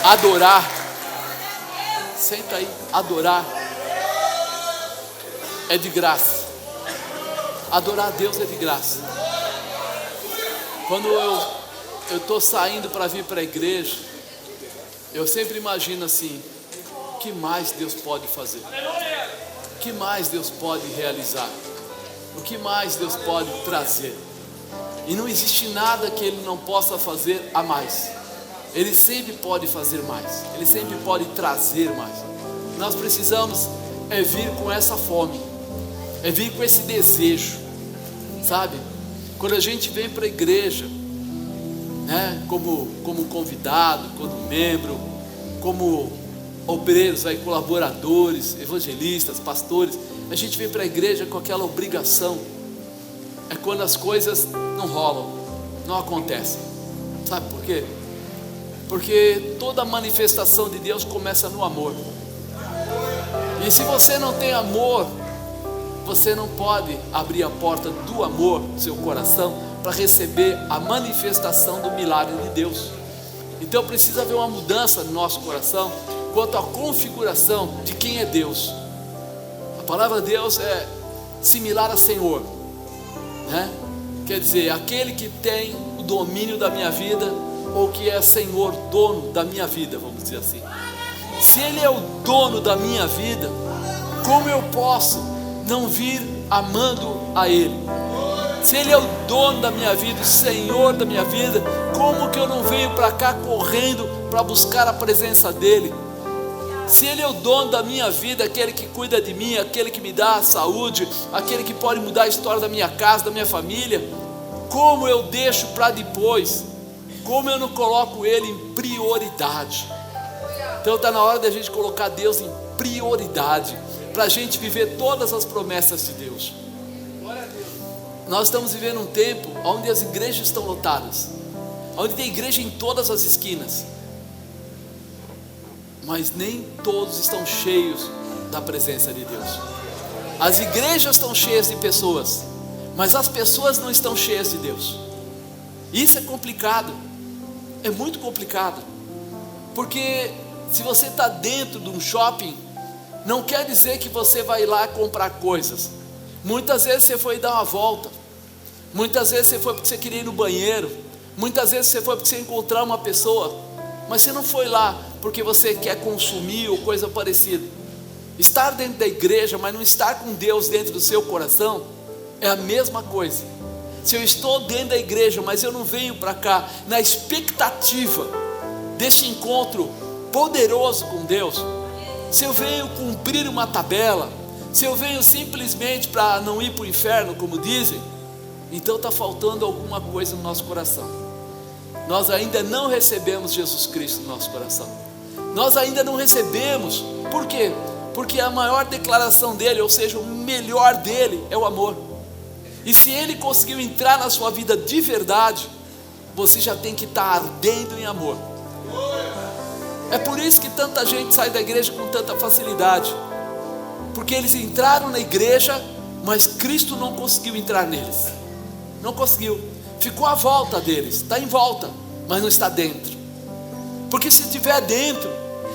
Adorar. Senta aí, adorar é de graça. Adorar a Deus é de graça. Quando eu estou saindo para vir para a igreja, eu sempre imagino assim: o que mais Deus pode fazer? O que mais Deus pode realizar? O que mais Deus pode trazer? E não existe nada que Ele não possa fazer a mais. Ele sempre pode fazer mais. Ele sempre pode trazer mais. Nós precisamos vir com essa fome, vir com esse desejo, sabe? Quando a gente vem para a igreja, né, como convidado, como membro, como obreiros, aí, colaboradores, evangelistas, pastores, a gente vem para a igreja com aquela obrigação. É quando as coisas não rolam, não acontecem. Sabe por quê? Porque toda manifestação de Deus começa no amor. E se você não tem amor, você não pode abrir a porta do amor no seu coração para receber a manifestação do milagre de Deus. Então precisa haver uma mudança no nosso coração quanto à configuração de quem é Deus. A palavra Deus é similar a Senhor, né? Quer dizer, aquele que tem o domínio da minha vida, ou que é Senhor, dono da minha vida, vamos dizer assim. Se Ele é o dono da minha vida, como eu posso não vir amando a Ele? Se Ele é o dono da minha vida, o Senhor da minha vida, como que eu não venho para cá correndo para buscar a presença dEle? Se Ele é o dono da minha vida, aquele que cuida de mim, aquele que me dá a saúde, aquele que pode mudar a história da minha casa, da minha família, como eu deixo para depois? Como eu não coloco Ele em prioridade? Então está na hora da gente colocar Deus em prioridade, para a gente viver todas as promessas de Deus. Nós estamos vivendo um tempo onde as igrejas estão lotadas, onde tem igreja em todas as esquinas, mas nem todos estão cheios da presença de Deus. As igrejas estão cheias de pessoas, mas as pessoas não estão cheias de Deus. Isso é complicado, é muito complicado, porque se você está dentro de um shopping, não quer dizer que você vai lá comprar coisas. Muitas vezes você foi dar uma volta, muitas vezes você foi porque você queria ir no banheiro, muitas vezes você foi porque você encontrar uma pessoa, mas você não foi lá porque você quer consumir ou coisa parecida. Estar dentro da igreja, mas não estar com Deus dentro do seu coração, é a mesma coisa. Se eu estou dentro da igreja, mas eu não venho para cá na expectativa desse encontro poderoso com Deus, se eu venho cumprir uma tabela, se eu venho simplesmente para não ir para o inferno, como dizem, então está faltando alguma coisa no nosso coração. Nós ainda não recebemos Jesus Cristo no nosso coração. Nós ainda não recebemos. Por quê? Porque a maior declaração dele, ou seja, o melhor dele é o amor. E se Ele conseguiu entrar na sua vida de verdade, você já tem que estar ardendo em amor. É por isso que tanta gente sai da igreja com tanta facilidade, porque eles entraram na igreja, mas Cristo não conseguiu entrar neles. Não conseguiu, ficou à volta deles, está em volta, mas não está dentro. Porque se estiver dentro,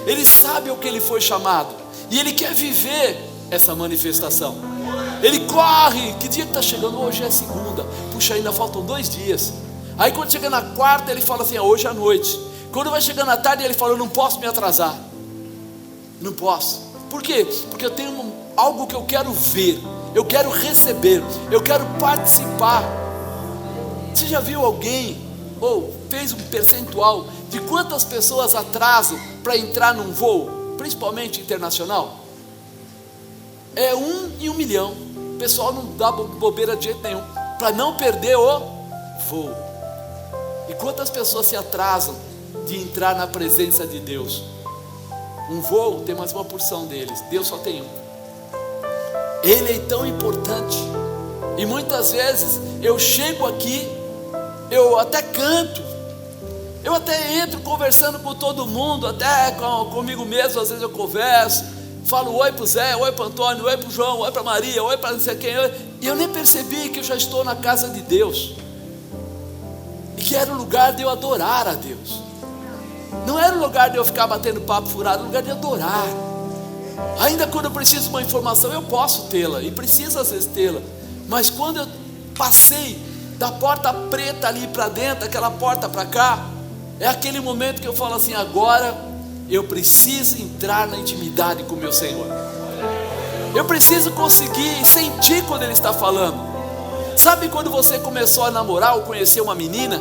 ele sabe o que ele foi chamado, e ele quer viver essa manifestação. Ele corre, que dia que está chegando? Hoje é segunda, puxa, ainda faltam 2 dias. Aí quando chega na quarta, ele fala assim, hoje à noite. Quando vai chegando à tarde, ele fala, eu não posso me atrasar. Não posso. Por quê? Porque eu tenho algo que eu quero ver, eu quero receber, eu quero participar. Você já viu alguém, ou fez um percentual de quantas pessoas atrasam para entrar num voo, principalmente internacional? É 1 em 1 milhão. O pessoal não dá bobeira de jeito nenhum, para não perder o voo. E quantas pessoas se atrasam de entrar na presença de Deus? Um voo tem mais uma porção deles, Deus só tem um. Ele é tão importante. E muitas vezes eu chego aqui, eu até canto, eu até entro conversando com todo mundo, até comigo mesmo, às vezes eu converso, falo oi para o Zé, oi para o Antônio, oi para o João, oi para a Maria, oi para não sei quem, e eu nem percebi que eu já estou na casa de Deus, e que era o lugar de eu adorar a Deus. Não era o lugar de eu ficar batendo papo furado, era o lugar de adorar. Ainda quando eu preciso de uma informação, eu posso tê-la, e preciso às vezes tê-la. Mas quando eu passei da porta preta ali para dentro, aquela porta para cá, é aquele momento que eu falo assim: agora eu preciso entrar na intimidade com o meu Senhor. Eu preciso conseguir sentir quando Ele está falando. Sabe quando você começou a namorar ou conhecer uma menina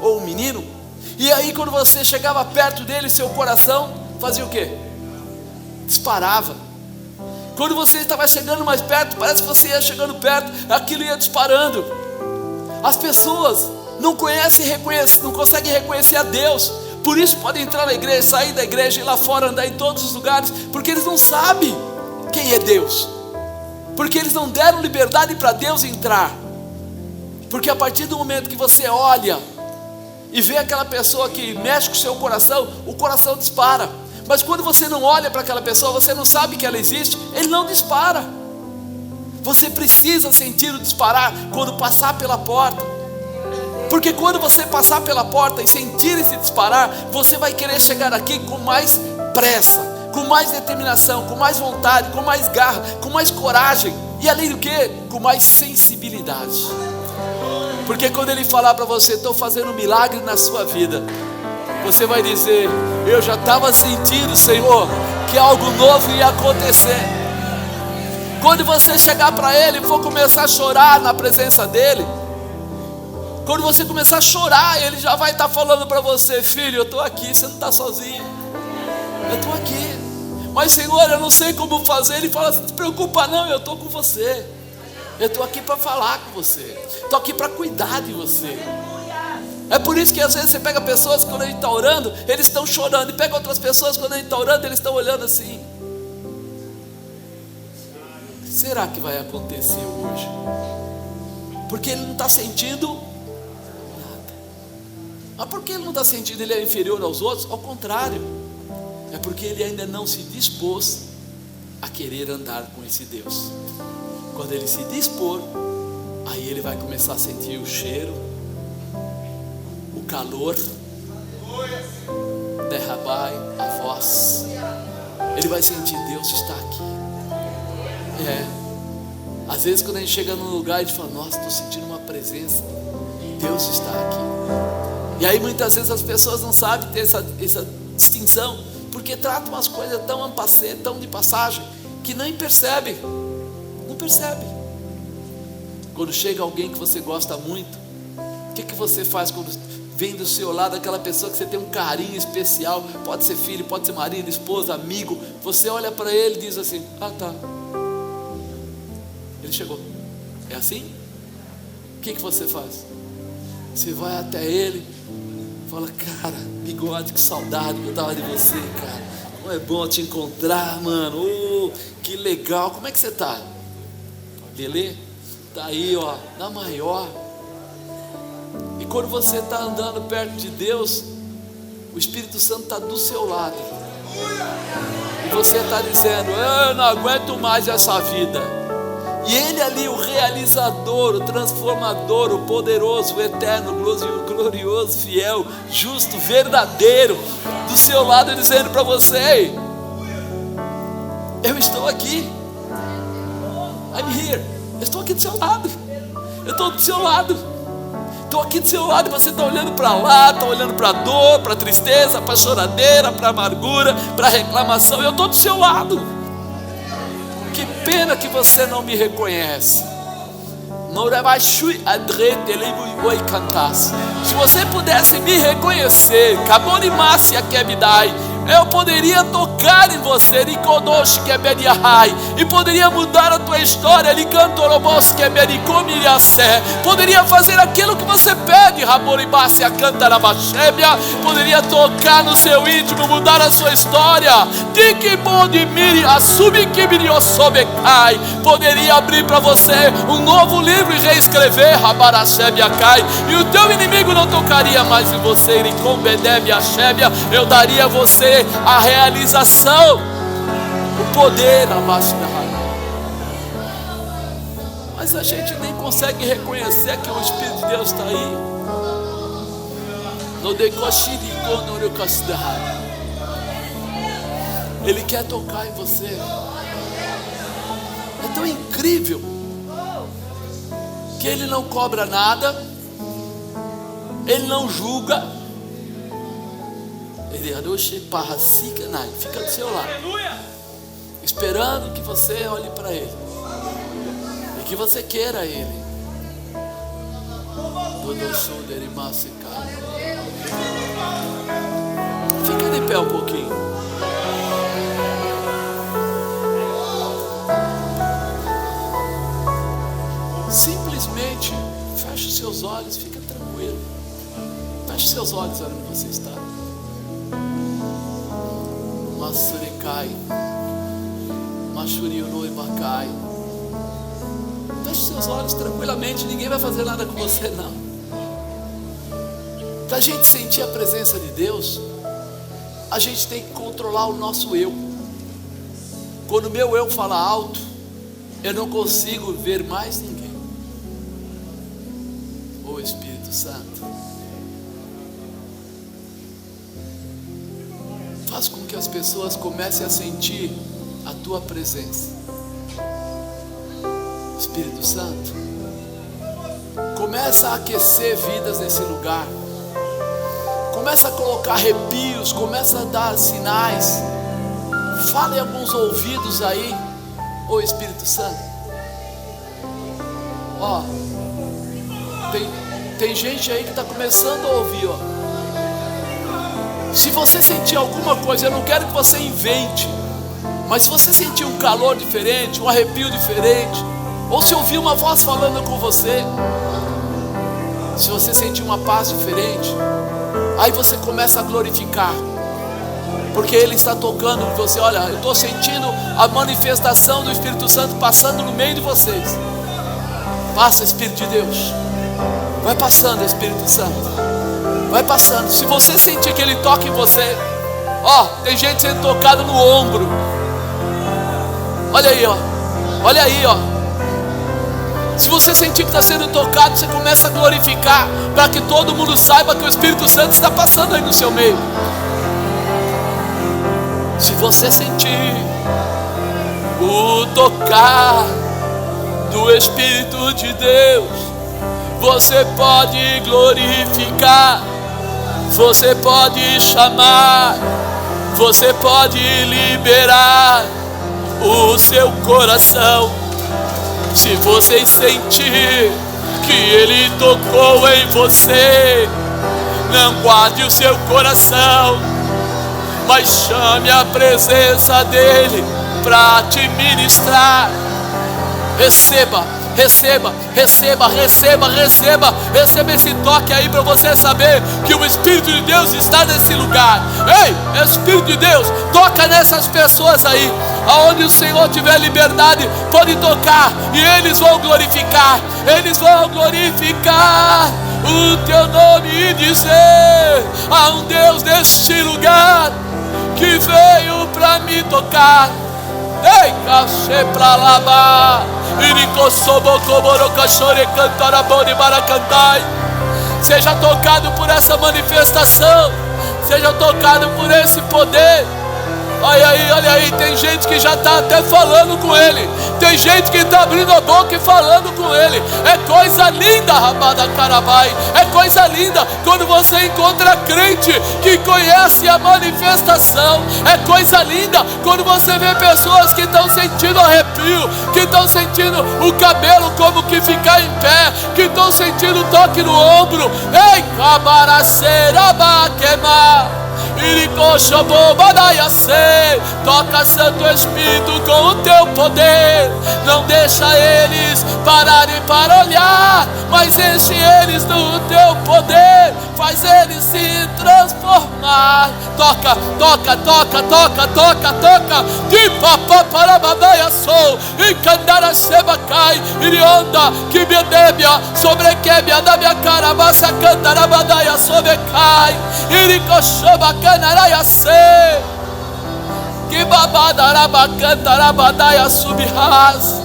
ou um menino, e aí quando você chegava perto dele, seu coração fazia o quê? Disparava. Quando você estava chegando mais perto, parece que você ia chegando perto, aquilo ia disparando. As pessoas não conhecem e reconhecem, não conseguem reconhecer a Deus. Por isso podem entrar na igreja, sair da igreja, ir lá fora, andar em todos os lugares, porque eles não sabem quem é Deus, porque eles não deram liberdade para Deus entrar. Porque a partir do momento que você olha e vê aquela pessoa que mexe com o seu coração, o coração dispara. Mas quando você não olha para aquela pessoa, você não sabe que ela existe, ele não dispara. Você precisa sentir o disparar quando passar pela porta, porque quando você passar pela porta e sentir esse disparar, você vai querer chegar aqui com mais pressa, com mais determinação, com mais vontade, com mais garra, com mais coragem, e além do que, com mais sensibilidade. Porque quando Ele falar para você: estou fazendo um milagre na sua vida, você vai dizer: eu já estava sentindo, Senhor, que algo novo ia acontecer. Quando você chegar para Ele e for começar a chorar na presença dEle, quando você começar a chorar, Ele já vai estar falando para você: filho, eu estou aqui, você não está sozinho, eu estou aqui. Mas Senhor, eu não sei como fazer. Ele fala: não se preocupa não, eu estou com você. Eu estou aqui para falar com você, estou aqui para cuidar de você. É por isso que às vezes você pega pessoas, quando a gente está orando, eles estão chorando, e pega outras pessoas, quando a gente está orando, eles estão olhando assim: o que será que vai acontecer hoje? Porque ele não está sentindo nada. Mas por que ele não está sentindo? Ele é inferior aos outros? Ao contrário, é porque ele ainda não se dispôs a querer andar com esse Deus. Quando ele se dispor, aí ele vai começar a sentir o cheiro, o calor, derrabai a voz. Ele vai sentir: Deus está aqui. Às vezes quando a gente chega num lugar, a gente fala: nossa, estou sentindo uma presença, Deus está aqui. E aí muitas vezes as pessoas não sabem ter essa distinção, porque tratam as coisas tão en passant, tão de passagem, que nem percebe. Não percebe. Quando chega alguém que você gosta muito, o que você faz quando vem do seu lado aquela pessoa que você tem um carinho especial? Pode ser filho, pode ser marido, esposa, amigo. Você olha para ele e diz assim: ah, tá, ele chegou. É assim? O que você faz? Você vai até ele, fala: cara, bigode, que saudade que eu estava de você, cara. Como é bom te encontrar, mano. Que legal. Como é que você está? Beleza? Tá aí, ó, na maior. E quando você está andando perto de Deus, o Espírito Santo está do seu lado, e você está dizendo: eu não aguento mais essa vida. E Ele ali, o realizador, o transformador, o poderoso, o eterno, glorioso, fiel, justo, verdadeiro, do seu lado, dizendo para você: eu estou aqui, I'm here. Eu estou aqui do seu lado. Eu estou do seu lado. Estou aqui do seu lado, e você está olhando para lá, está olhando para a dor, para a tristeza, para a choradeira, para a amargura, para a reclamação. Eu estou do seu lado. Que pena que você não me reconhece. Se você pudesse me reconhecer, eu poderia tocar em você, e poderia mudar a tua história, poderia fazer aquilo que você pede, poderia tocar no seu íntimo, mudar a sua história, poderia abrir para você um novo livro e reescrever, e o teu inimigo não tocaria mais em você, eu daria a você a realização, o poder. Mas a gente nem consegue reconhecer que o Espírito de Deus está aí. No decoxirico no recostado. Ele quer tocar em você. É tão incrível que Ele não cobra nada, Ele não julga. Ele fica do seu lado, esperando que você olhe para Ele e que você queira Ele. Fica de pé um pouquinho. Simplesmente feche os seus olhos, fica tranquilo. Feche os seus olhos onde você está. Masurecai, Machuriu no Ibacai. Feche os seus olhos tranquilamente, ninguém vai fazer nada com você não. Para a gente sentir a presença de Deus, a gente tem que controlar o nosso eu. Quando o meu eu fala alto, eu não consigo ver mais ninguém. Ô Espírito Santo, faz com que as pessoas comecem a sentir a tua presença. Espírito Santo, começa a aquecer vidas nesse lugar. Começa a colocar arrepios, começa a dar sinais. Fala em alguns ouvidos aí, ô Espírito Santo. Ó, tem gente aí que está começando a ouvir, ó. Se você sentir alguma coisa, eu não quero que você invente, mas se você sentir um calor diferente, um arrepio diferente, ou se ouvir uma voz falando com você, se você sentir uma paz diferente, aí você começa a glorificar, porque Ele está tocando em você. Olha, eu estou sentindo a manifestação do Espírito Santo passando no meio de vocês. Passa, Espírito de Deus. Vai passando, Espírito Santo. Vai passando. Se você sentir que Ele toca em você, ó, tem gente sendo tocada no ombro. Olha aí, ó. Olha aí, ó. Se você sentir que está sendo tocado, você começa a glorificar, para que todo mundo saiba que o Espírito Santo está passando aí no seu meio. Se você sentir o tocar do Espírito de Deus, você pode glorificar, você pode chamar, você pode liberar o seu coração. Se você sentir que Ele tocou em você, não guarde o seu coração, mas chame a presença dEle para te ministrar. Receba, receba, receba, receba, receba, receba esse toque aí para você saber que o Espírito de Deus está nesse lugar. Ei, Espírito de Deus, toca nessas pessoas aí. Aonde o Senhor tiver liberdade, pode tocar, e eles vão glorificar. Eles vão glorificar o teu nome e dizer: há um Deus neste lugar que veio para me tocar. Ei, cachê pra lavar. Seja tocado por essa manifestação, seja tocado por esse poder. Olha aí, tem gente que já está até falando com Ele. Tem gente que está abrindo a boca e falando com Ele. É coisa linda, Rabada Carabai. É coisa linda quando você encontra crente que conhece a manifestação. É coisa linda quando você vê pessoas que estão sentindo arrepio, que estão sentindo o cabelo como que ficar em pé, que estão sentindo toque no ombro. Ei, Cabaraceira Baquema. Toca, Santo Espírito, com o teu poder. Não deixa eles pararem para olhar, mas enche eles do teu poder. Faz eles se transformar. Toca, toca, toca, toca, toca, toca. Que papá para babaia sou. E candara seba cai. Irionda, que me debia. Sobrequebia da minha cara. Massa candara badaia sobre cai. Iricochaba canaraia se. Que babadaraba cantara badaia subras.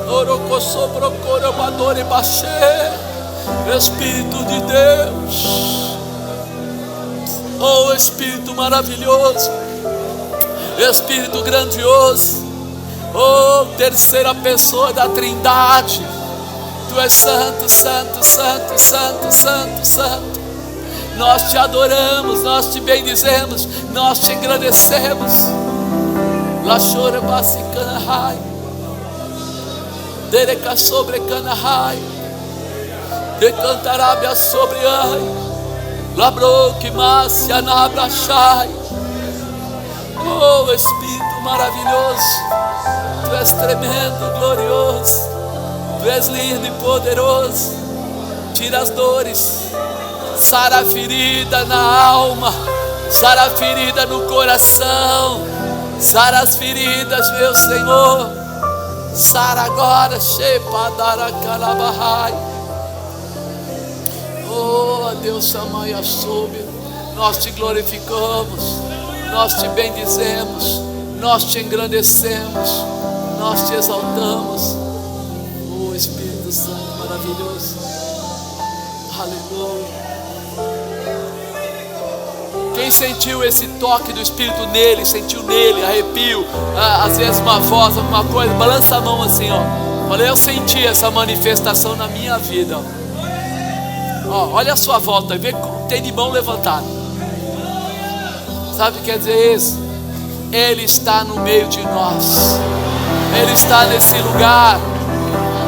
Oroco sobro coro badore baixê. Espírito de Deus, oh Espírito maravilhoso, Espírito grandioso, oh terceira pessoa da Trindade, Tu és santo, santo, santo, santo, santo, santo. Nós Te adoramos, nós Te bendizemos, nós Te engrandecemos. Lachora Bassicanahai, Dereca sobre Canahai, Decantarabia sobre Ai, Labroque Massia Nabrachai. Oh Espírito maravilhoso, Tu és tremendo, glorioso, Tu és lindo e poderoso. Tira as dores, sara a ferida na alma, sara a ferida no coração, sara as feridas, meu Senhor. Sara agora, Shepadara Calabahai. Oh Deus Amaia soube, nós Te glorificamos, nós Te bendizemos, nós Te engrandecemos, nós Te exaltamos. Oh Espírito Santo maravilhoso, aleluia. Quem sentiu esse toque do Espírito nele, sentiu nele, arrepio, às vezes uma voz, alguma coisa, balança a mão assim, ó. Olha, eu senti essa manifestação na minha vida, ó, olha a sua volta, vê que tem de mão levantada. Sabe o que quer dizer isso? Ele está no meio de nós, Ele está nesse lugar.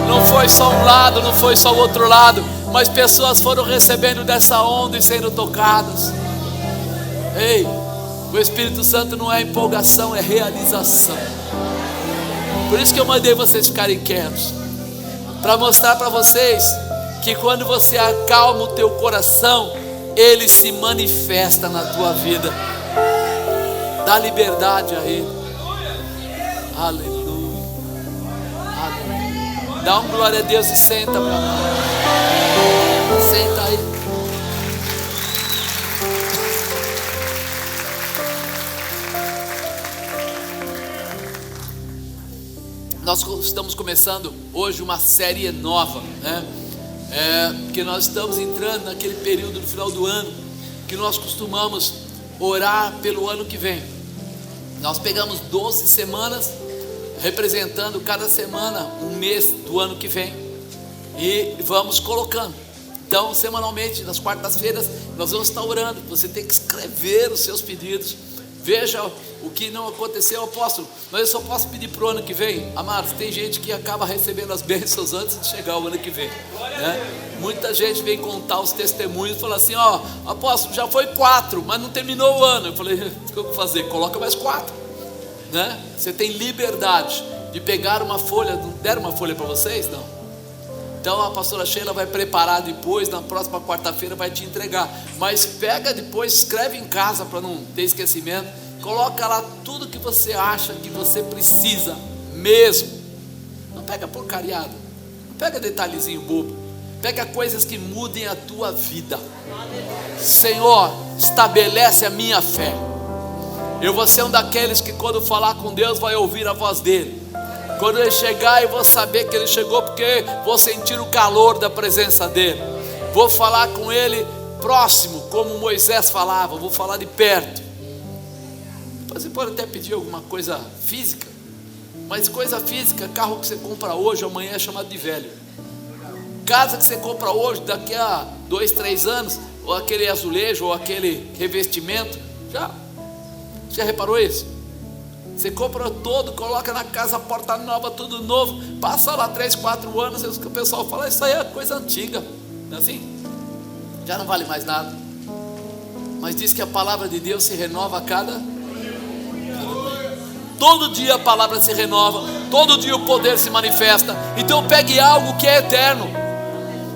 Não foi só um lado, não foi só o outro lado, mas pessoas foram recebendo dessa onda e sendo tocadas. Ei, o Espírito Santo não é empolgação, é realização. Por isso que eu mandei vocês ficarem quietos, para mostrar para vocês que quando você acalma o teu coração, Ele se manifesta na tua vida. Dá liberdade a Ele. Aleluia, aleluia. Dá um glória a Deus e senta, meu amado. Senta aí. Nós estamos começando hoje uma série nova, né? Porque nós estamos entrando naquele período no final do ano que nós costumamos orar pelo ano que vem. Nós pegamos 12 semanas, representando cada semana um mês do ano que vem, e vamos colocando. Então, semanalmente, nas quartas-feiras, nós vamos estar orando. Você tem que escrever os seus pedidos. Veja o que não aconteceu, apóstolo, mas eu só posso pedir para o ano que vem. Amados, tem gente que acaba recebendo as bênçãos antes de chegar o ano que vem, né? Muita gente vem contar os testemunhos e fala assim, ó, apóstolo, já foi 4, mas não terminou o ano. Eu falei, o que eu vou fazer? Coloca mais 4, né? Você tem liberdade de pegar uma folha. Não deram uma folha para vocês? Não. Então a pastora Sheila vai preparar depois, na próxima quarta-feira vai te entregar. Mas pega depois, escreve em casa para não ter esquecimento. Coloca lá tudo que você acha que você precisa mesmo. Não pega porcariada, não pega detalhezinho bobo. Pega coisas que mudem a tua vida. Senhor, estabelece a minha fé. Eu vou ser um daqueles que quando falar com Deus vai ouvir a voz dele. Quando Ele chegar, eu vou saber que Ele chegou, porque vou sentir o calor da presença dEle. Vou falar com Ele próximo, como Moisés falava. Vou falar de perto. Você pode até pedir alguma coisa física, mas coisa física, carro que você compra hoje, amanhã é chamado de velho. Casa que você compra hoje, daqui a 2, 3 anos, ou aquele azulejo, ou aquele revestimento, já reparou isso? Você compra todo, coloca na casa, porta nova, tudo novo. Passa lá 3, 4 anos, o pessoal fala, isso aí é coisa antiga. Não é assim? Já não vale mais nada. Mas diz que a palavra de Deus se renova a cada todo dia a palavra se renova, todo dia o poder se manifesta. Então pegue algo que é eterno.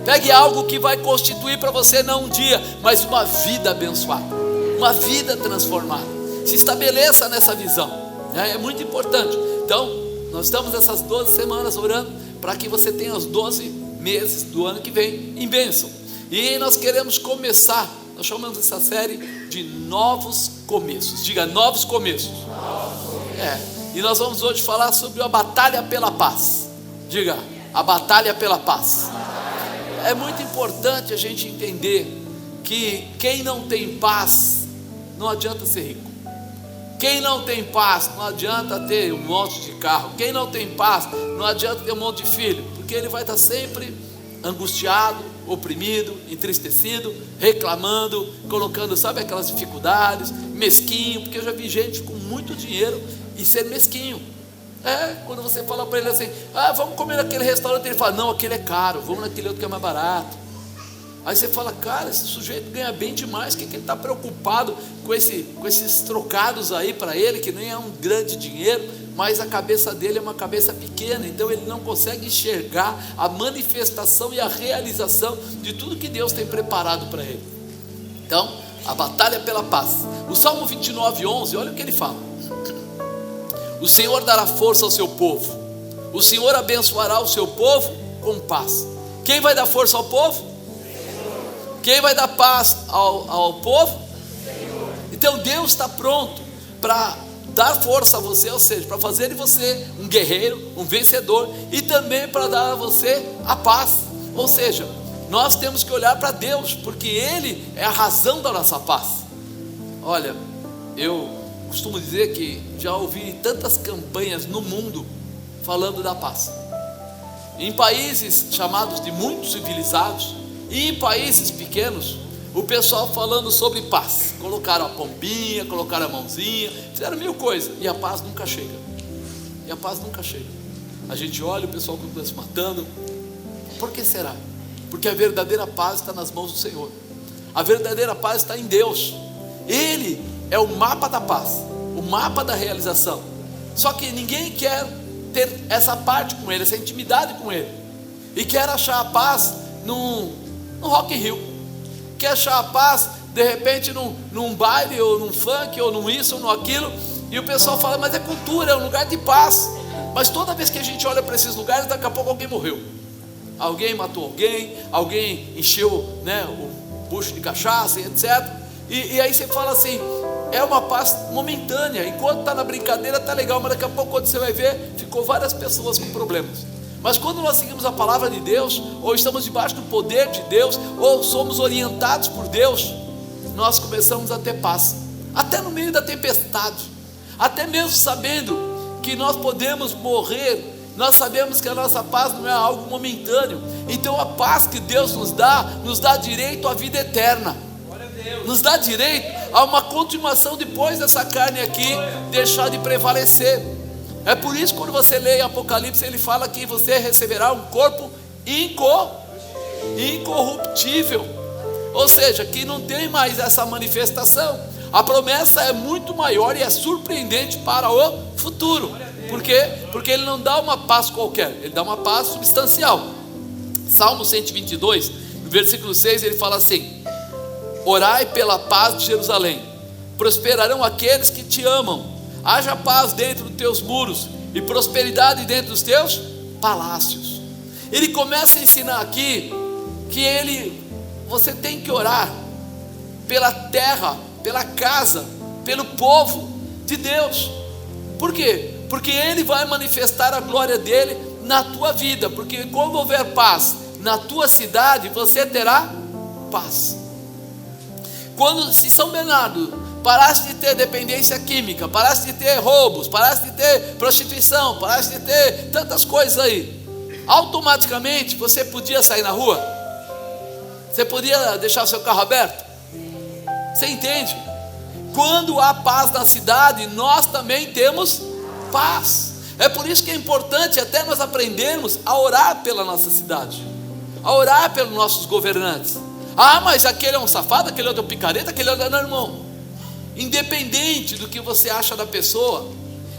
Pegue algo que vai constituir para você não um dia, mas uma vida abençoada, uma vida transformada. Se estabeleça nessa visão. É muito importante. Então, nós estamos essas 12 semanas orando para que você tenha os 12 meses do ano que vem em bênção. E nós queremos começar, nós chamamos essa série de novos começos. Diga, novos começos. E nós vamos hoje falar sobre a batalha pela paz. Diga, a batalha pela paz. é muito importante a gente entender que quem não tem paz, não adianta ser rico. Quem não tem paz, não adianta ter um monte de carro. Quem não tem paz, não adianta ter um monte de filho, porque ele vai estar sempre angustiado, oprimido, entristecido, reclamando, colocando, sabe, aquelas dificuldades, mesquinho, porque eu já vi gente com muito dinheiro e ser mesquinho. Quando você fala para ele assim, vamos comer naquele restaurante, ele fala, não, aquele é caro, vamos naquele outro que é mais barato. Aí você fala, cara, esse sujeito ganha bem demais, o que ele está preocupado com esses trocados aí para ele, que nem é um grande dinheiro, mas a cabeça dele é uma cabeça pequena, então ele não consegue enxergar a manifestação e a realização de tudo que Deus tem preparado para ele. Então, a batalha pela paz. O Salmo 29:11, olha o que ele fala: o Senhor dará força ao seu povo, o Senhor abençoará o seu povo com paz. Quem vai dar força ao povo? Quem vai dar paz ao povo? Então Deus está pronto para dar força a você, ou seja, para fazer de você um guerreiro, um vencedor, e também para dar a você a paz. Ou seja, nós temos que olhar para Deus, porque Ele é a razão da nossa paz. Olha, eu costumo dizer que já ouvi tantas campanhas no mundo falando da paz, em países chamados de muito civilizados, e em países pequenos, o pessoal falando sobre paz. Colocaram a pombinha, colocaram a mãozinha, fizeram mil coisas, e a paz nunca chega. E a paz nunca chega. A gente olha o pessoal que está se matando. Por que será? Porque a verdadeira paz está nas mãos do Senhor. A verdadeira paz está em Deus. Ele é o mapa da paz, o mapa da realização. Só que ninguém quer ter essa parte com Ele, essa intimidade com Ele, e quer achar a paz no Rock in Rio, quer achar a paz de repente num baile, ou num funk, ou num isso, ou num aquilo, e o pessoal fala, mas é cultura, é um lugar de paz. Mas toda vez que a gente olha para esses lugares, daqui a pouco alguém morreu, alguém matou alguém encheu, o bucho de cachaça, etc. E aí você fala assim, é uma paz momentânea, enquanto está na brincadeira está legal, mas daqui a pouco quando você vai ver, ficou várias pessoas com problemas. Mas quando nós seguimos a palavra de Deus, ou estamos debaixo do poder de Deus, ou somos orientados por Deus, nós começamos a ter paz, até no meio da tempestade, até mesmo sabendo que nós podemos morrer, nós sabemos que a nossa paz não é algo momentâneo. Então a paz que Deus nos dá direito à vida eterna, nos dá direito a uma continuação depois dessa carne aqui deixar de prevalecer. É por isso que quando você lê Apocalipse, ele fala que você receberá um corpo incorruptível, ou seja, que não tem mais essa manifestação. A promessa é muito maior e é surpreendente para o futuro. Por quê? Porque ele não dá uma paz qualquer, ele dá uma paz substancial. Salmo 122, no versículo 6, ele fala assim: orai pela paz de Jerusalém, prosperarão aqueles que te amam. Haja paz dentro dos teus muros e prosperidade dentro dos teus palácios. Ele começa a ensinar aqui que você tem que orar pela terra, pela casa, pelo povo de Deus. Por quê? Porque Ele vai manifestar a glória dEle na tua vida. Porque quando houver paz na tua cidade, você terá paz. Quando se São Bernardo parasse de ter dependência química, parasse de ter roubos, parasse de ter prostituição, parasse de ter tantas coisas aí, automaticamente você podia sair na rua? Você podia deixar seu carro aberto? Você entende? Quando há paz na cidade, nós também temos paz. É por isso que é importante até nós aprendermos a orar pela nossa cidade, a orar pelos nossos governantes. Mas aquele é um safado, aquele outro é um picareta, aquele outro não, irmão. Independente do que você acha da pessoa,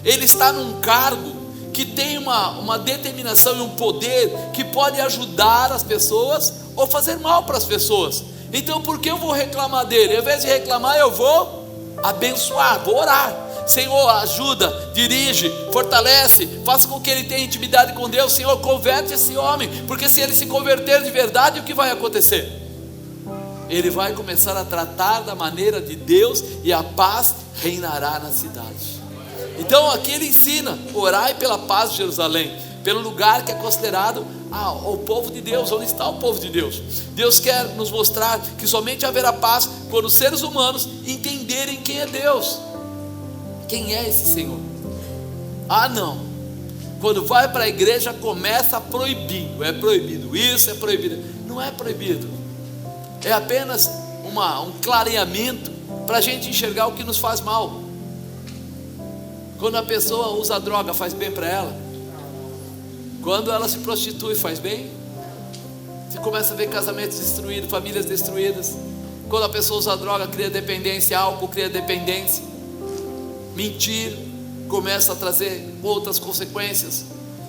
ele está num cargo que tem uma determinação e um poder que pode ajudar as pessoas ou fazer mal para as pessoas. Então por que eu vou reclamar dele? Ao invés de reclamar, eu vou abençoar, vou orar. Senhor, ajuda, dirige, fortalece, faça com que ele tenha intimidade com Deus. Senhor, converte esse homem, porque se ele se converter de verdade, o que vai acontecer? Ele vai começar a tratar da maneira de Deus e a paz reinará na cidade. Então aqui ele ensina: orai pela paz de Jerusalém, pelo lugar que é considerado ao povo de Deus. Onde está o povo de Deus? Deus quer nos mostrar que somente haverá paz quando os seres humanos entenderem quem é Deus. Quem é esse Senhor? Não, quando vai para a igreja começa proibindo, é proibido isso, é proibido. Não é proibido, é apenas um clareamento para a gente enxergar o que nos faz mal. Quando a pessoa usa droga, faz bem para ela? Quando ela se prostitui, faz bem? Você começa a ver casamentos destruídos, famílias destruídas. Quando a pessoa usa droga, cria dependência, álcool cria dependência, mentir começa a trazer outras consequências.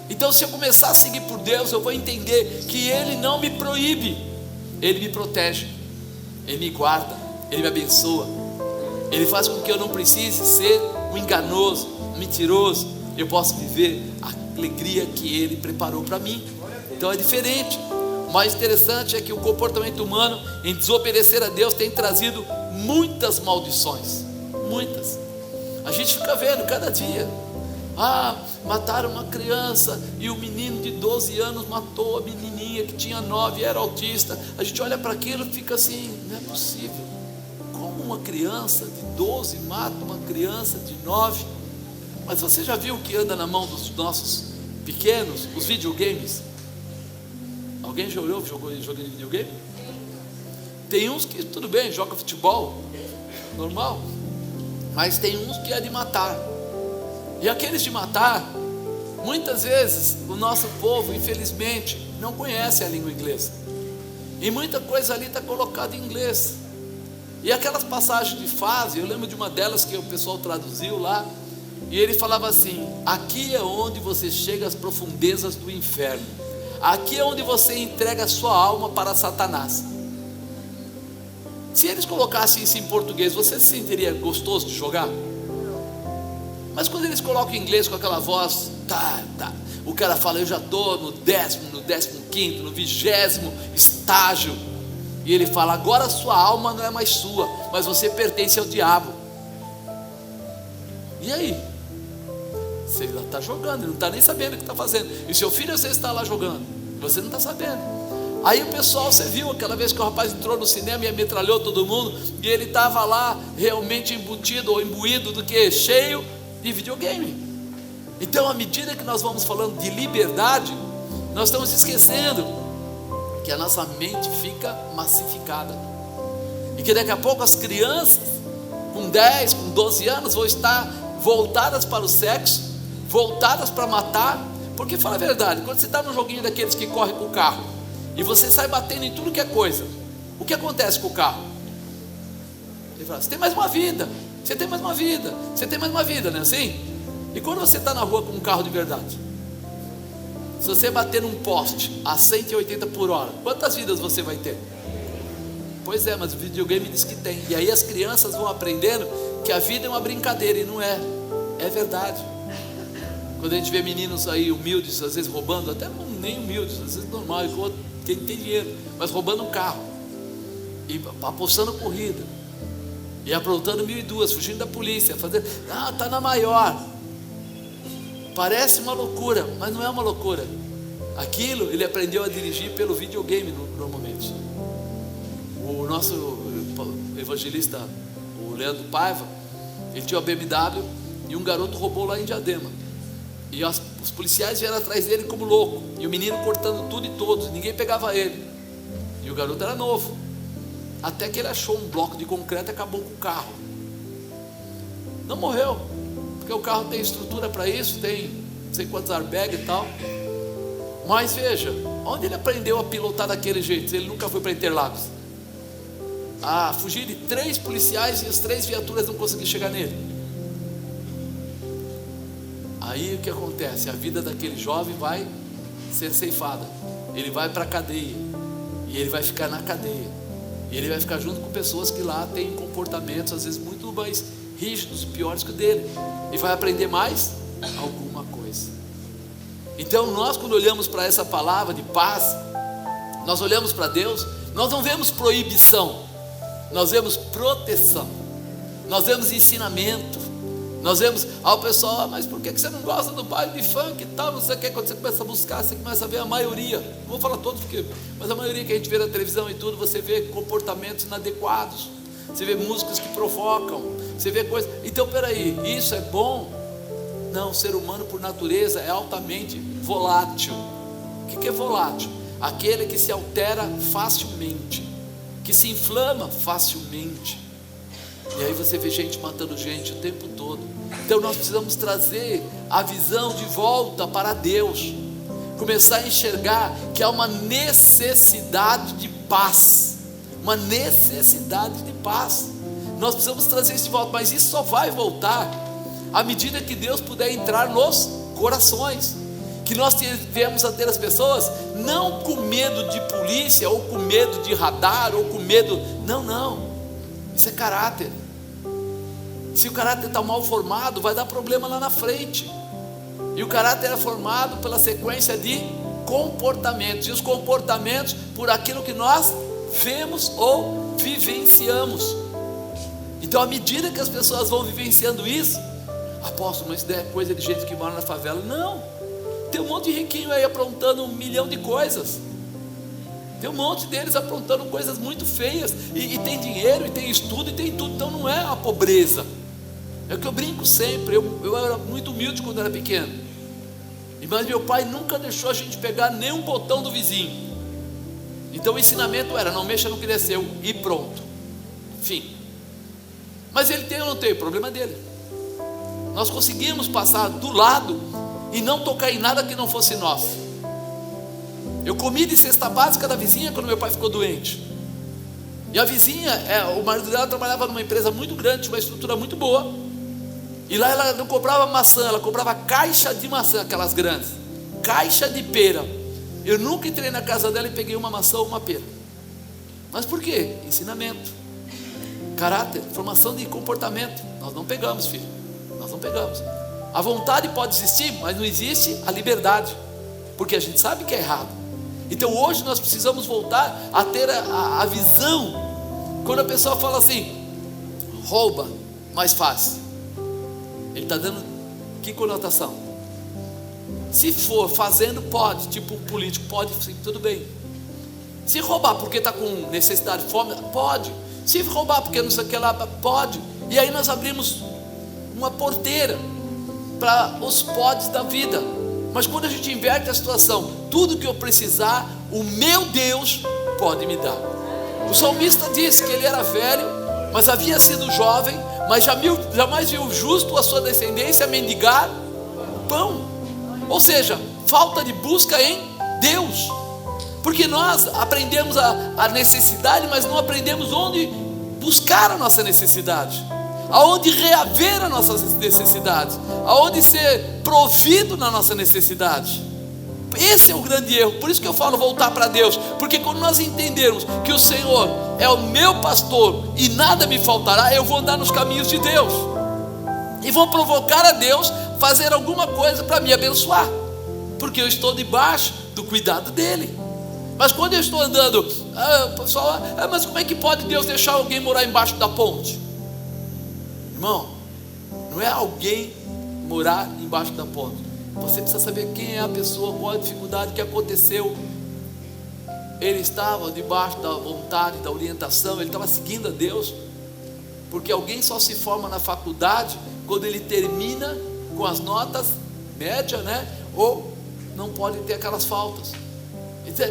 Então, se eu começar a seguir por Deus, eu vou entender que Ele não me proíbe, Ele me protege, Ele me guarda, Ele me abençoa, Ele faz com que eu não precise ser um enganoso, um mentiroso. Eu posso viver a alegria que Ele preparou para mim. Então é diferente. O mais interessante é que o comportamento humano em desobedecer a Deus tem trazido muitas maldições, muitas. A gente fica vendo cada dia, mataram uma criança e o menino de 12 anos matou a menininha que tinha 9 e era autista. A gente olha para aquilo e fica assim, não é possível. Como uma criança de 12 mata uma criança de 9? Mas você já viu o que anda na mão dos nossos pequenos? Os videogames. Alguém já jogou de videogame? Tem uns que, tudo bem, joga futebol, normal. Mas tem uns que é de matar. E aqueles de matar, muitas vezes o nosso povo, infelizmente, não conhece a língua inglesa. E muita coisa ali está colocada em inglês. E aquelas passagens de fase, eu lembro de uma delas que o pessoal traduziu lá. E ele falava assim: aqui é onde você chega às profundezas do inferno. Aqui é onde você entrega a sua alma para Satanás. Se eles colocassem isso em português, você se sentiria gostoso de jogar? Mas quando eles colocam em inglês com aquela voz, o cara fala: eu já estou no 10º, no 15º, no 20º estágio. E ele fala: agora a sua alma não é mais sua, mas você pertence ao diabo. E aí? Você está jogando, ele não está nem sabendo o que está fazendo. E seu filho, às vezes, está lá jogando, você não está sabendo. Aí o pessoal, você viu aquela vez que o rapaz entrou no cinema e ametralhou todo mundo, e ele estava lá realmente embutido ou imbuído do que? Cheio de videogame. Então, à medida que nós vamos falando de liberdade, nós estamos esquecendo que a nossa mente fica massificada, e que daqui a pouco as crianças com 10, com 12 anos vão estar voltadas para o sexo, voltadas para matar. Porque fala a verdade, quando você está num joguinho daqueles que corre com o carro e você sai batendo em tudo que é coisa, o que acontece com o carro? Ele fala: você tem mais uma vida, você tem mais uma vida, você tem mais uma vida, não é assim? E quando você está na rua com um carro de verdade, se você bater num poste a 180 por hora, quantas vidas você vai ter? Pois é, mas o videogame diz que tem. E aí as crianças vão aprendendo que a vida é uma brincadeira, e não é, é verdade. Quando a gente vê meninos aí humildes, às vezes roubando, até nem humildes, às vezes normal, quem tem dinheiro, mas roubando um carro, e apostando corrida, e aprontando 1002, fugindo da polícia, fazendo, está na maior. Parece uma loucura, mas não é uma loucura. Aquilo ele aprendeu a dirigir pelo videogame normalmente. O nosso evangelista, o Leandro Paiva, ele tinha uma BMW e um garoto roubou lá em Diadema. E os policiais vieram atrás dele como louco, e o menino cortando tudo e todos, ninguém pegava ele. E o garoto era novo, até que ele achou um bloco de concreto e acabou com o carro. Não morreu, porque o carro tem estrutura para isso, tem não sei quantos airbags e tal. Mas veja, onde ele aprendeu a pilotar daquele jeito? Ele nunca foi para Interlagos. Fugir de 3 policiais e as 3 viaturas não conseguiram chegar nele. Aí o que acontece? A vida daquele jovem vai ser ceifada. Ele vai para a cadeia, e ele vai ficar na cadeia, e ele vai ficar junto com pessoas que lá têm comportamentos às vezes muito mais rígidos, piores que o dele, e vai aprender mais alguma coisa. Então nós, quando olhamos para essa palavra de paz, nós olhamos para Deus, nós não vemos proibição, nós vemos proteção, nós vemos ensinamento, Nós vemos, o pessoal, mas por que você não gosta do baile de funk e tal, não sei o que, quando você começa a buscar, você começa a ver a maioria, não vou falar todos, mas a maioria que a gente vê na televisão e tudo, você vê comportamentos inadequados, você vê músicas que provocam, você vê coisas, então peraí, isso é bom? Não, o ser humano por natureza é altamente volátil. O que é volátil? Aquele que se altera facilmente, que se inflama facilmente. E aí você vê gente matando gente o tempo todo. Então nós precisamos trazer a visão de volta para Deus, começar a enxergar que há uma necessidade de paz, uma necessidade de paz. Nós precisamos trazer isso de volta, mas isso só vai voltar à medida que Deus puder entrar nos corações, que nós tivemos a ter as pessoas não com medo de polícia, ou com medo de radar, ou com medo, não, isso é caráter. Se o caráter está mal formado, vai dar problema lá na frente. E o caráter é formado pela sequência de comportamentos, e os comportamentos por aquilo que nós vemos ou vivenciamos. Então, à medida que as pessoas vão vivenciando isso, apóstolo, mas isso é coisa de gente que mora na favela. Não, tem um monte de riquinho aí aprontando 1 milhão de coisas. Tem um monte deles aprontando coisas muito feias, e tem dinheiro, e tem estudo, e tem tudo. Então não é a pobreza. É o que eu brinco sempre. Eu era muito humilde quando era pequeno, mas meu pai nunca deixou a gente pegar nenhum botão do vizinho. Então o ensinamento era: não mexa no que é seu, e pronto, fim. Mas ele tem ou não tem, o problema é dele. Nós conseguimos passar do lado e não tocar em nada que não fosse nosso. Eu comi de cesta básica da vizinha quando meu pai ficou doente. E a vizinha, o marido dela trabalhava numa empresa muito grande, uma estrutura muito boa. E lá ela não comprava maçã, ela comprava caixa de maçã, aquelas grandes, caixa de pera. Eu nunca entrei na casa dela e peguei uma maçã ou uma pera. Mas por quê? Ensinamento, caráter, formação de comportamento. Nós não pegamos, filho, nós não pegamos. A vontade pode existir, mas não existe a liberdade, porque a gente sabe que é errado. Então hoje nós precisamos voltar a ter a visão. Quando a pessoa fala assim, rouba, mas faz, ele está dando que conotação? Se for fazendo, pode, tipo um político, pode, sim, tudo bem. Se roubar porque está com necessidade, fome, pode. Se roubar porque não sei o que lá, pode. E aí nós abrimos uma porteira para os podes da vida. Mas quando a gente inverte a situação, tudo que eu precisar, o meu Deus pode me dar. O salmista disse que ele era velho, mas havia sido jovem, mas jamais viu o justo, a sua descendência, mendigar pão. Ou seja, falta de busca em Deus. Porque nós aprendemos a necessidade, mas não aprendemos onde buscar a nossa necessidade, aonde reaver as nossas necessidades, aonde ser provido na nossa necessidade. Esse é o grande erro. Por isso que eu falo voltar para Deus, porque quando nós entendermos que o Senhor é o meu pastor e nada me faltará, eu vou andar nos caminhos de Deus e vou provocar a Deus fazer alguma coisa para me abençoar, porque eu estou debaixo do cuidado dele. Mas quando eu estou andando, pessoal, mas como é que pode Deus deixar alguém morar embaixo da ponte? Irmão, não é alguém morar embaixo da ponte. Você precisa saber quem é a pessoa, qual a dificuldade que aconteceu. Ele estava debaixo da vontade, da orientação, ele estava seguindo a Deus. Porque alguém só se forma na faculdade quando ele termina com as notas médias, né? Ou não pode ter aquelas faltas.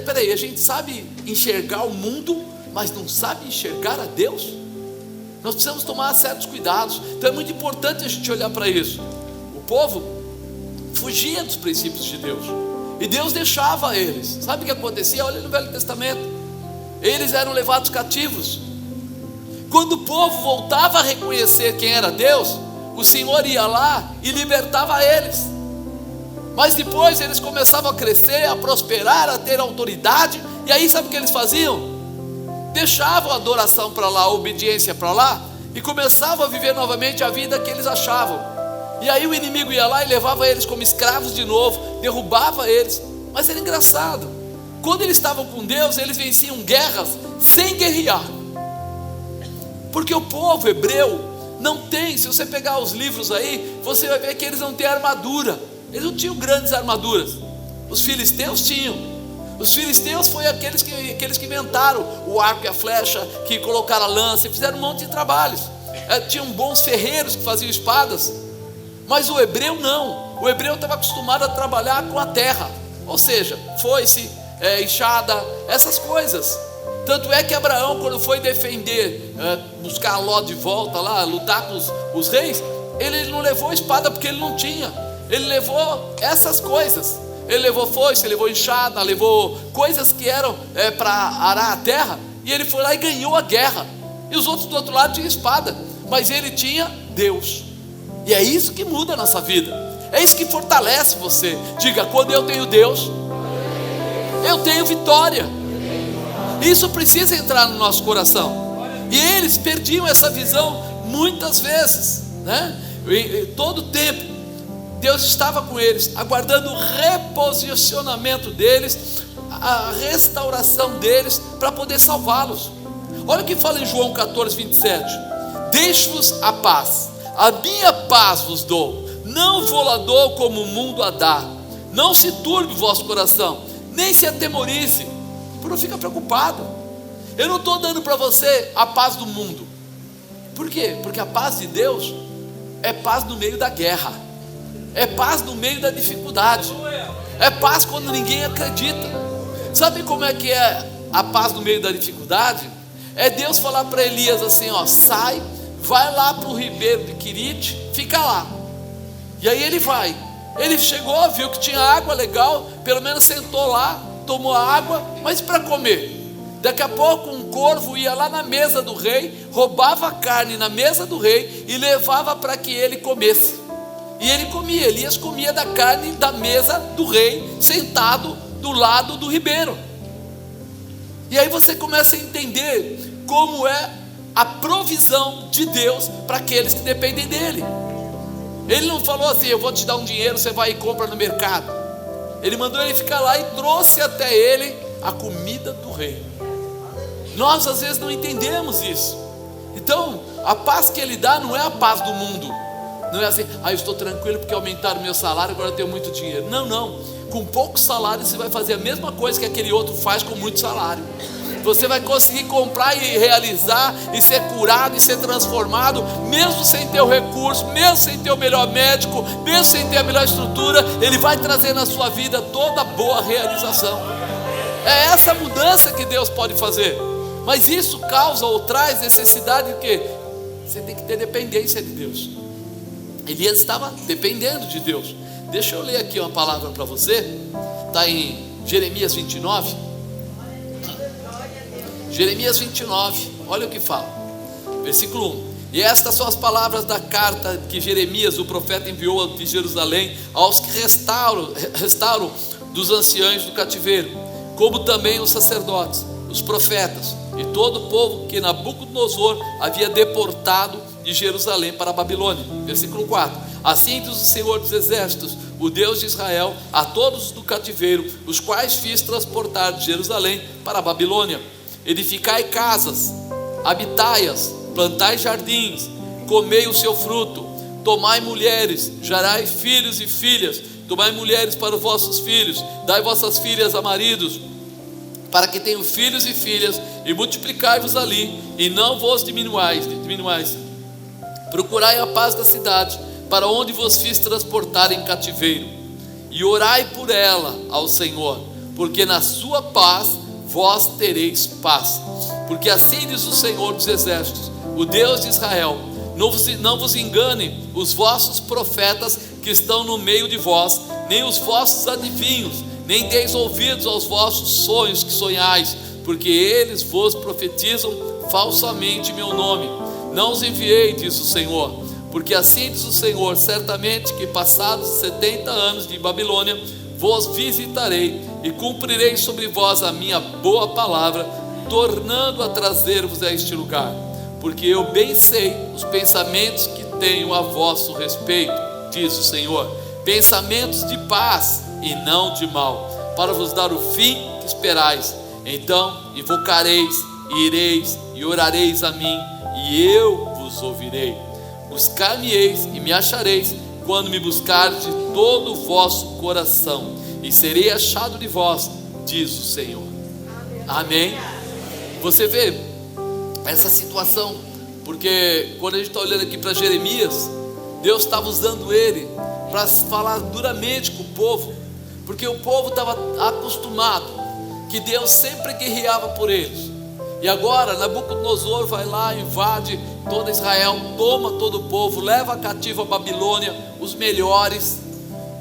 Peraí, a gente sabe enxergar o mundo, mas não sabe enxergar a Deus? Nós precisamos tomar certos cuidados. Então é muito importante a gente olhar para isso. O povo fugia dos princípios de Deus, e Deus deixava eles. Sabe o que acontecia? Olha no Velho Testamento, eles eram levados cativos. Quando o povo voltava a reconhecer quem era Deus, o Senhor ia lá e libertava eles. Mas depois eles começavam a crescer, a prosperar, a ter autoridade, e aí sabe o que eles faziam? Deixavam a adoração para lá, a obediência para lá, e começavam a viver novamente a vida que eles achavam. E aí o inimigo ia lá e levava eles como escravos de novo, derrubava eles. Mas era engraçado, quando eles estavam com Deus, eles venciam guerras sem guerrear, porque o povo hebreu não tem. Se você pegar os livros aí, você vai ver que eles não têm armadura. Eles não tinham grandes armaduras. Os filisteus tinham. Os filisteus foram aqueles que inventaram o arco e a flecha, que colocaram a lança, e fizeram um monte de trabalhos. Tinham bons ferreiros que faziam espadas. Mas o hebreu não. O hebreu estava acostumado a trabalhar com a terra, ou seja, foice, enxada, essas coisas. Tanto é que Abraão, quando foi defender, buscar Ló de volta lá, lutar com os reis, ele não levou espada porque ele não tinha. Ele levou essas coisas. Ele levou foice, levou enxada, levou coisas que eram para arar a terra. E ele foi lá e ganhou a guerra. E os outros do outro lado tinham espada, mas ele tinha Deus. E é isso que muda a nossa vida. É isso que fortalece você. Diga: quando eu tenho Deus, eu tenho vitória. Isso precisa entrar no nosso coração. E eles perdiam essa visão muitas vezes, né? E todo o tempo Deus estava com eles, aguardando o reposicionamento deles, a restauração deles, para poder salvá-los. Olha o que fala em João 14, 27. Deixo-vos a paz, a minha paz vos dou, não vou-la dou como o mundo a dá. Não se turbe o vosso coração, nem se atemorize. Não fica preocupado. Eu não estou dando para você a paz do mundo. Por quê? Porque a paz de Deus é paz no meio da guerra, é paz no meio da dificuldade, é paz quando ninguém acredita. Sabe como é que é a paz no meio da dificuldade? É Deus falar para Elias assim: ó, sai, vai lá para o ribeiro de Querite, fica lá. E aí ele vai. Ele chegou, viu que tinha água legal, pelo menos sentou lá, tomou a água, mas para comer. Daqui a pouco um corvo ia lá na mesa do rei, roubava a carne na mesa do rei e levava para que ele comesse. E ele comia, Elias comia da carne da mesa do rei, sentado do lado do ribeiro. E aí você começa a entender como é a provisão de Deus para aqueles que dependem dele. Ele não falou assim: eu vou te dar um dinheiro, você vai e compra no mercado. Ele mandou ele ficar lá e trouxe até ele a comida do rei. Nós às vezes não entendemos isso. Então a paz que ele dá não é a paz do mundo. Não é assim: eu estou tranquilo porque aumentaram o meu salário, agora eu tenho muito dinheiro. Não, não. Com pouco salário você vai fazer a mesma coisa que aquele outro faz com muito salário. Você vai conseguir comprar e realizar, e ser curado, e ser transformado, mesmo sem ter o recurso, mesmo sem ter o melhor médico, mesmo sem ter a melhor estrutura. Ele vai trazer na sua vida toda boa realização. É essa mudança que Deus pode fazer. Mas isso causa ou traz necessidade de quê? Você tem que ter dependência de Deus. Elias estava dependendo de Deus. Deixa eu ler aqui uma palavra para você. Está em Jeremias 29. Jeremias 29, olha o que fala, versículo 1. E estas são as palavras da carta que Jeremias, o profeta, enviou de Jerusalém aos que restaram dos anciãos do cativeiro, como também os sacerdotes, os profetas e todo o povo que Nabucodonosor havia deportado de Jerusalém para a Babilônia. Versículo 4. Assim diz o Senhor dos Exércitos, o Deus de Israel, a todos do cativeiro, os quais fiz transportar de Jerusalém para a Babilônia: edificai casas, habitai-as, plantai jardins, comei o seu fruto, tomai mulheres, gerai filhos e filhas, tomai mulheres para os vossos filhos, dai vossas filhas a maridos, para que tenham filhos e filhas, e multiplicai-vos ali, e não vos diminuais. Procurai a paz da cidade, para onde vos fiz transportar em cativeiro, e orai por ela ao Senhor, porque na sua paz vós tereis paz. Porque assim diz o Senhor dos Exércitos, o Deus de Israel: não vos engane os vossos profetas que estão no meio de vós, nem os vossos adivinhos, nem deis ouvidos aos vossos sonhos que sonhais, porque eles vos profetizam falsamente em meu nome. Não os enviei, diz o Senhor. Porque assim diz o Senhor: certamente que passados 70 anos de Babilônia, vos visitarei e cumprirei sobre vós a minha boa palavra, tornando a trazer-vos a este lugar. Porque eu bem sei os pensamentos que tenho a vosso respeito, diz o Senhor, pensamentos de paz e não de mal, para vos dar o fim que esperais. Então invocareis, e ireis e orareis a mim, e eu vos ouvirei. buscar-me-eis e me achareis, quando me buscardes de todo o vosso coração, e serei achado de vós, diz o Senhor. Amém? Você vê essa situação, porque quando a gente está olhando aqui para Jeremias, Deus estava usando ele para falar duramente com o povo, porque o povo estava acostumado que Deus sempre guerreava por eles. E agora Nabucodonosor vai lá, invade toda Israel, toma todo o povo, leva cativo a Babilônia, os melhores.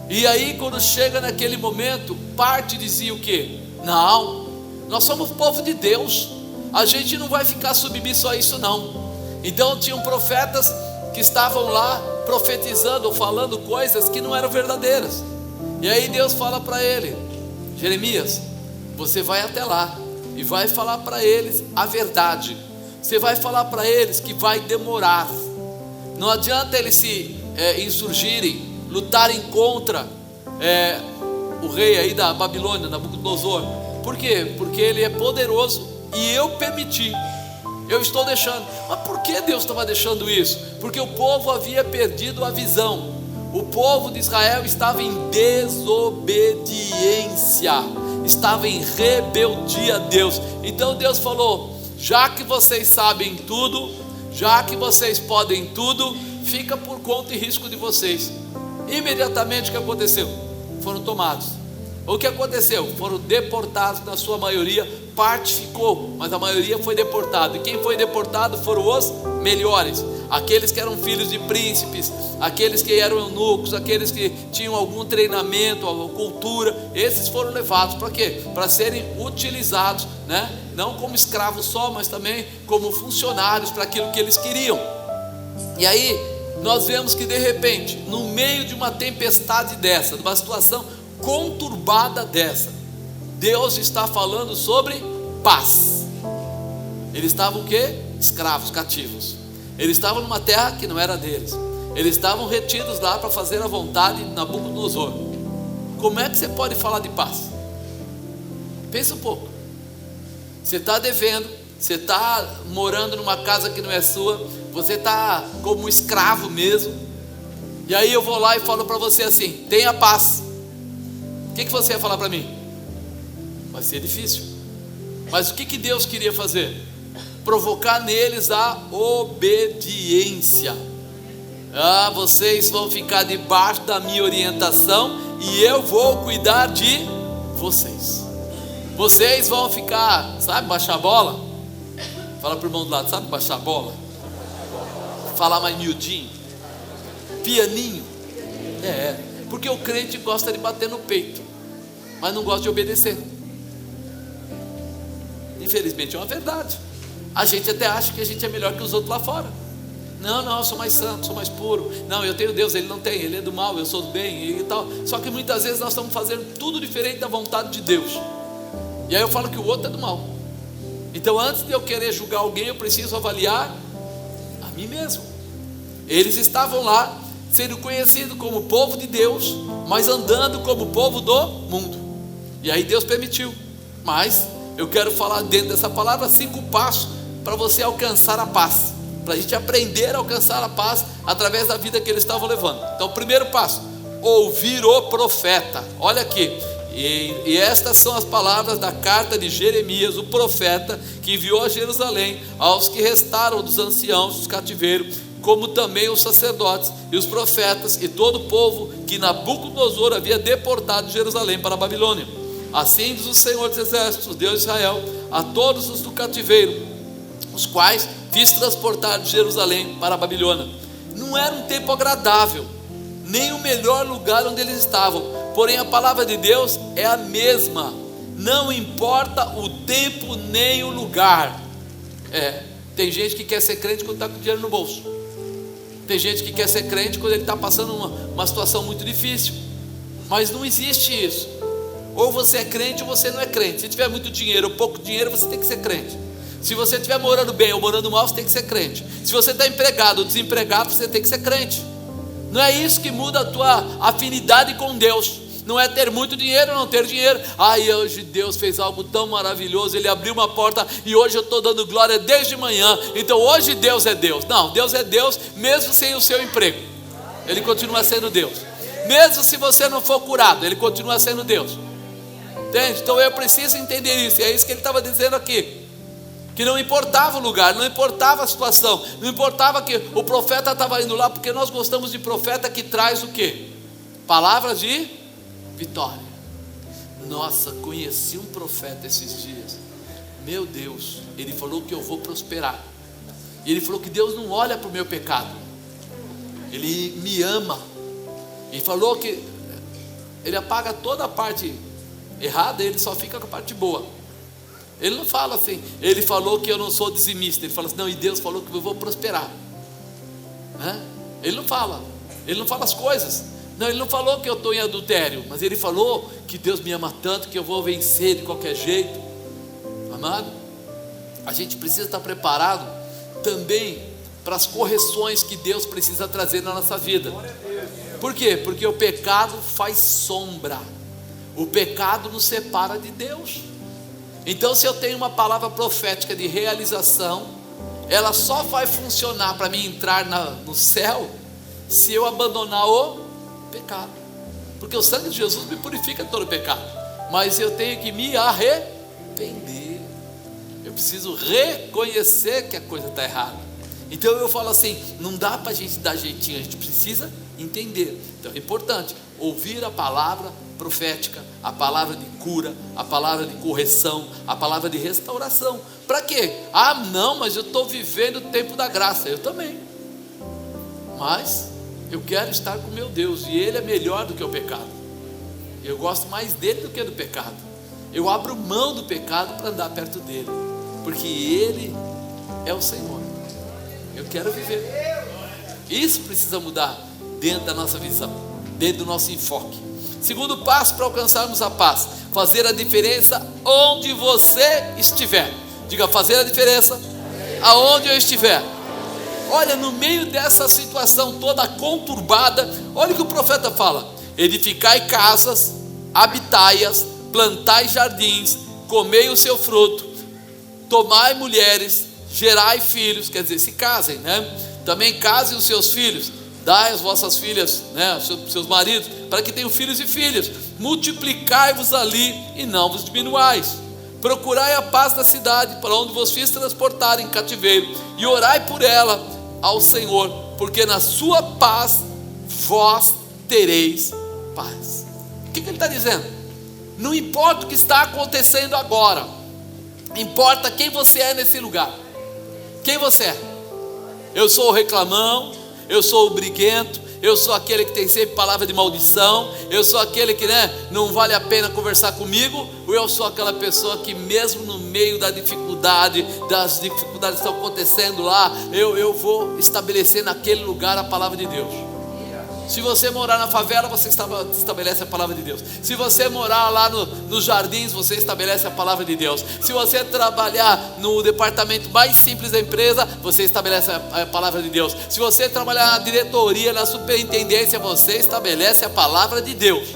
E aí quando chega naquele momento, parte dizia o quê? Não, nós somos povo de Deus, a gente não vai ficar submisso a isso não. Então tinham profetas que estavam lá profetizando ou falando coisas que não eram verdadeiras. E aí Deus fala para ele: Jeremias, você vai até lá e vai falar para eles a verdade. Você vai falar para eles que vai demorar. Não adianta eles se insurgirem, lutarem contra o rei aí da Babilônia, Nabucodonosor. Por quê? Porque ele é poderoso e eu permiti, eu estou deixando. Mas por que Deus estava deixando isso? Porque o povo havia perdido a visão. O povo de Israel estava em desobediência, estava em rebeldia a Deus. Então Deus falou: já que vocês sabem tudo, já que vocês podem tudo, fica por conta e risco de vocês. Imediatamente o que aconteceu? Foram tomados. O que aconteceu? Foram deportados na sua maioria. Parte ficou, mas a maioria foi deportada. E quem foi deportado foram os melhores, aqueles que eram filhos de príncipes, aqueles que eram eunucos, aqueles que tinham algum treinamento, alguma cultura. Esses foram levados para quê? Para serem utilizados, né? Não como escravos só, mas também como funcionários para aquilo que eles queriam. E aí nós vemos que de repente, no meio de uma tempestade dessa, de uma situação conturbada dessa, Deus está falando sobre paz. Eles estavam o quê? Escravos, cativos. Eles estavam numa terra que não era deles. Eles estavam retidos lá para fazer a vontade de Nabucodonosor. Como é que você pode falar de paz? Pensa um pouco. Você está devendo, você está morando numa casa que não é sua, você está como um escravo mesmo. E aí eu vou lá e falo para você assim: tenha paz. O que você ia falar para mim? Vai ser difícil. Mas o que Deus queria fazer? Provocar neles a obediência. Vocês vão ficar debaixo da minha orientação e eu vou cuidar de vocês. Vocês vão ficar, sabe, baixar a bola? Fala para o irmão do lado, sabe baixar a bola? Falar mais miudinho, pianinho. Porque o crente gosta de bater no peito, mas não gosta de obedecer. Infelizmente é uma verdade. A gente até acha que a gente é melhor que os outros lá fora. Não, eu sou mais santo, sou mais puro. Não, eu tenho Deus, ele não tem, ele é do mal, eu sou do bem e tal. Só que muitas vezes nós estamos fazendo tudo diferente da vontade de Deus. E aí eu falo que o outro é do mal. Então antes de eu querer julgar alguém, eu preciso avaliar a mim mesmo. Eles estavam lá sendo conhecidos como povo de Deus, mas andando como povo do mundo. E aí Deus permitiu. Mas eu quero falar dentro dessa palavra 5 passos para você alcançar a paz, para a gente aprender a alcançar a paz através da vida que eles estavam levando. Então, o primeiro passo: ouvir o profeta. Olha aqui, e estas são as palavras da carta de Jeremias, o profeta, que enviou a Jerusalém aos que restaram dos anciãos dos cativeiros, como também os sacerdotes e os profetas e todo o povo que Nabucodonosor havia deportado de Jerusalém para a Babilônia. Assim diz o Senhor dos Exércitos, Deus de Israel, a todos os do cativeiro, os quais fiz transportar de Jerusalém para a Babilônia. Não era um tempo agradável, nem o melhor lugar onde eles estavam. Porém a palavra de Deus é a mesma, não importa o tempo nem o lugar. Tem gente que quer ser crente quando está com dinheiro no bolso. Tem gente que quer ser crente quando ele está passando uma situação muito difícil. Mas não existe isso. Ou você é crente ou você não é crente. Se tiver muito dinheiro ou pouco dinheiro, você tem que ser crente. Se você estiver morando bem ou morando mal, você tem que ser crente. Se você está empregado ou desempregado, você tem que ser crente. Não é isso que muda a tua afinidade com Deus. não é ter muito dinheiro ou não ter dinheiro. Hoje Deus fez algo tão maravilhoso, Ele abriu uma porta e hoje eu estou dando glória desde manhã, então hoje Deus é Deus. Não, Deus é Deus mesmo sem o seu emprego, Ele continua sendo Deus. Mesmo se você não for curado, Ele continua sendo Deus. Entende? Então eu preciso entender isso, e é isso que Ele estava dizendo aqui. Que não importava o lugar, não importava a situação, não importava que o profeta estava indo lá, porque nós gostamos de profeta que traz o quê? Palavras de vitória. Nossa, conheci um profeta esses dias, meu Deus, ele falou que eu vou prosperar, e ele falou que Deus não olha para o meu pecado, Ele me ama, e falou que Ele apaga toda a parte errada, Ele só fica com a parte boa. Ele não fala assim, Ele falou que eu não sou dizimista, Ele fala assim, não, e Deus falou que eu vou prosperar. Ele não fala as coisas. Não, Ele não falou que eu estou em adultério, mas Ele falou que Deus me ama tanto que eu vou vencer de qualquer jeito. Amado, a gente precisa estar preparado também para as correções que Deus precisa trazer na nossa vida. Por quê? Porque o pecado faz sombra, o pecado nos separa de Deus. Então, se eu tenho uma palavra profética de realização, ela só vai funcionar para mim entrar no céu se eu abandonar o pecado, porque o sangue de Jesus me purifica de todo pecado, mas eu tenho que me arrepender, eu preciso reconhecer que a coisa está errada. Então eu falo assim, não dá para a gente dar jeitinho, a gente precisa entender. Então é importante ouvir a palavra profética, a palavra de cura, a palavra de correção, a palavra de restauração. Para quê? Não, mas eu estou vivendo o tempo da graça. Eu também, mas eu quero estar com meu Deus, e Ele é melhor do que o pecado. Eu gosto mais dele do que do pecado. Eu abro mão do pecado para andar perto dele, porque Ele é o Senhor. Eu quero viver. Isso precisa mudar dentro da nossa visão, dentro do nosso enfoque. Segundo passo para alcançarmos a paz: fazer a diferença onde você estiver. Diga, fazer a diferença aonde eu estiver. Olha, no meio dessa situação toda conturbada, olha o que o profeta fala: edificai casas, habitai-as, plantai jardins, comei o seu fruto, tomai mulheres, gerai filhos. Quer dizer, se casem, né? Também casem os seus filhos, dai as vossas filhas, né, seus maridos, para que tenham filhos e filhas. Multiplicai-vos ali e não vos diminuais. Procurai a paz da cidade, para onde vos fiz transportar em cativeiro, e orai por ela ao Senhor, porque na sua paz vós tereis paz. O que ele está dizendo? Não importa o que está acontecendo agora, importa quem você é nesse lugar. Quem você é? Eu sou o reclamão, eu sou o briguento, eu sou aquele que tem sempre palavra de maldição, eu sou aquele que, não vale a pena conversar comigo, ou eu sou aquela pessoa que mesmo no meio da dificuldade, das dificuldades que estão acontecendo lá, eu vou estabelecer naquele lugar a palavra de Deus. Se você morar na favela, você estabelece a palavra de Deus. Se você morar lá nos jardins, você estabelece a palavra de Deus. Se você trabalhar no departamento mais simples da empresa, você estabelece a palavra de Deus. Se você trabalhar na diretoria, na superintendência, você estabelece a palavra de Deus.